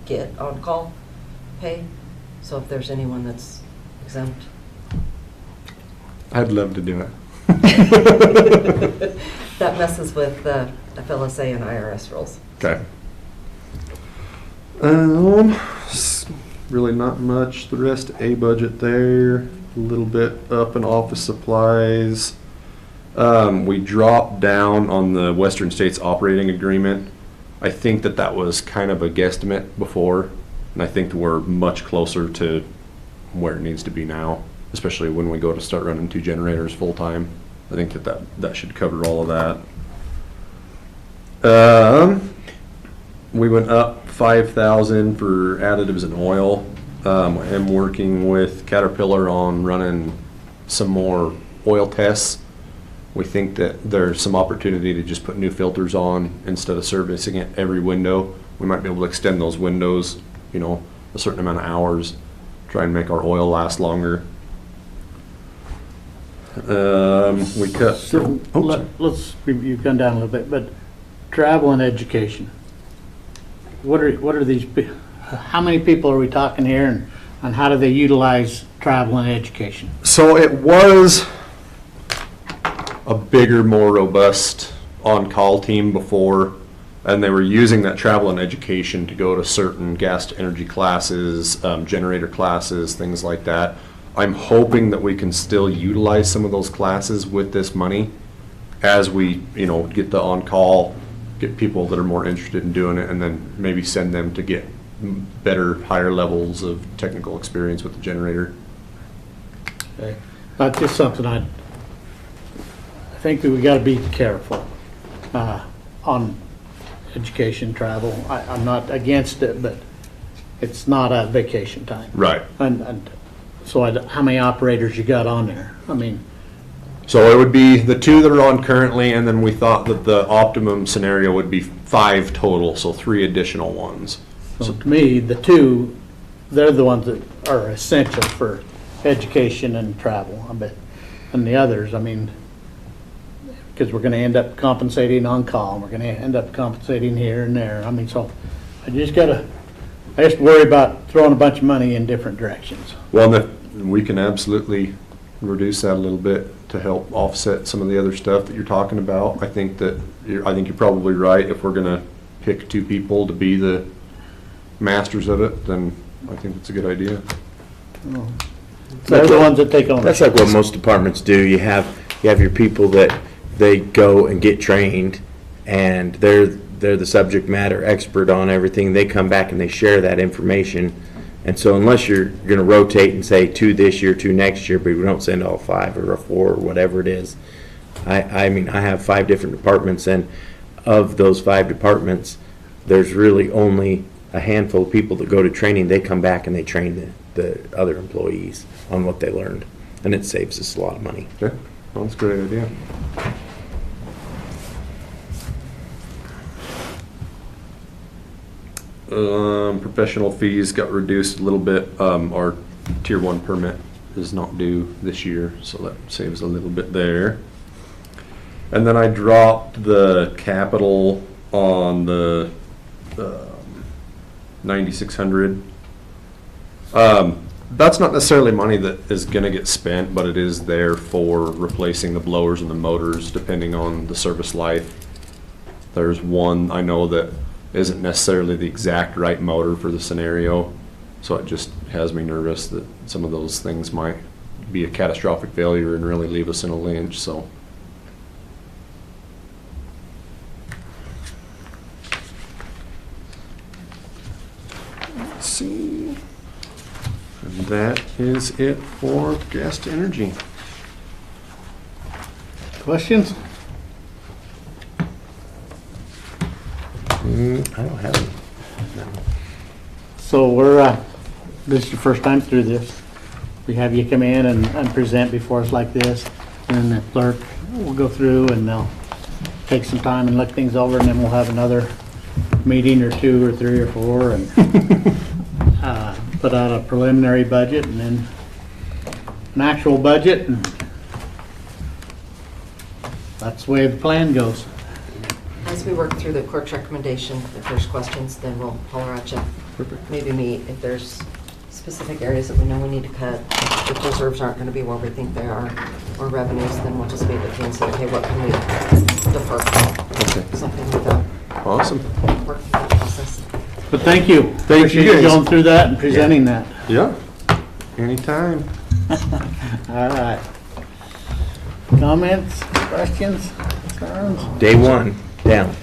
get on-call pay. So if there's anyone that's exempt. I'd love to do it. That messes with the FLSA and IRS rules. Okay. Really not much. The rest A budget there, a little bit up in office supplies. We dropped down on the Western States operating agreement. I think that was kind of a guesstimate before, and I think that we're much closer to where it needs to be now, especially when we go to start running 2 generators full time. I think that should cover all of that. We went up 5,000 for additives and oil. I'm working with Caterpillar on running some more oil tests. We think that there's some opportunity to just put new filters on instead of servicing it every window. We might be able to extend those windows, a certain amount of hours, try and make our oil last longer. We cut. So, you've gone down a little bit, but travel and education. What are these, how many people are we talking here, and how do they utilize travel and education? So it was a bigger, more robust on-call team before, and they were using that travel and education to go to certain gas to energy classes, generator classes, things like that. I'm hoping that we can still utilize some of those classes with this money as we, get the on-call, get people that are more interested in doing it, and then maybe send them to get better, higher levels of technical experience with the generator. Okay. That's just something I think that we gotta be careful on education, travel. I'm not against it, but it's not a vacation time. Right. And so how many operators you got on there? I mean, So it would be the 2 that are on currently, and then we thought that the optimum scenario would be 5 total, so 3 additional ones. so to me, the 2, they're the ones that are essential for education and travel, I bet. And the others, I mean, because we're gonna end up compensating on call, and we're gonna end up compensating here and there. I mean, so I just worry about throwing a bunch of money in different directions. Well, we can absolutely reduce that a little bit to help offset some of the other stuff that you're talking about. I think you're probably right. If we're gonna pick 2 people to be the masters of it, then I think it's a good idea. They're the ones that take ownership. That's like what most departments do. You have your people that they go and get trained, and they're the subject matter expert on everything. They come back and they share that information. And so unless you're going to rotate and say 2 this year, 2 next year, but we don't send all 5 or 4 or whatever it is. I mean, I have 5 different departments, and of those 5 departments, there's really only a handful of people that go to training. They come back and they train the other employees on what they learned, and it saves us a lot of money. Okay, well, that's a great idea. Professional fees got reduced a little bit. Our tier 1 permit is not due this year, so that saves a little bit there. And then I dropped the capital on the 9,600. That's not necessarily money that is gonna get spent, but it is there for replacing the blowers and the motors, depending on the service life. There's one I know that isn't necessarily the exact right motor for the scenario, so it just has me nervous that some of those things might be a catastrophic failure and really leave us in a lynch, so. Let's see. And that is it for gas to energy. Questions? I don't have any. So this is your first time through this. We have you come in and present before us like this, and the clerk will go through and they'll take some time and look things over, and then we'll have another meeting or 2 or 3 or 4 and put out a preliminary budget and then an actual budget, and that's the way the plan goes. As we work through the clerk's recommendation, if there's questions, then we'll holler at you. Perfect. Maybe meet if there's specific areas that we know we need to cut. If reserves aren't going to be where we think they are, or revenues, then we'll just meet with you and say, okay, what can we defer? Okay. Something like that. Awesome. Work through the process. But thank you. Thank you Appreciate guys. going through that and presenting that. Yeah. Anytime. All right. Comments, questions, concerns? Day one, down.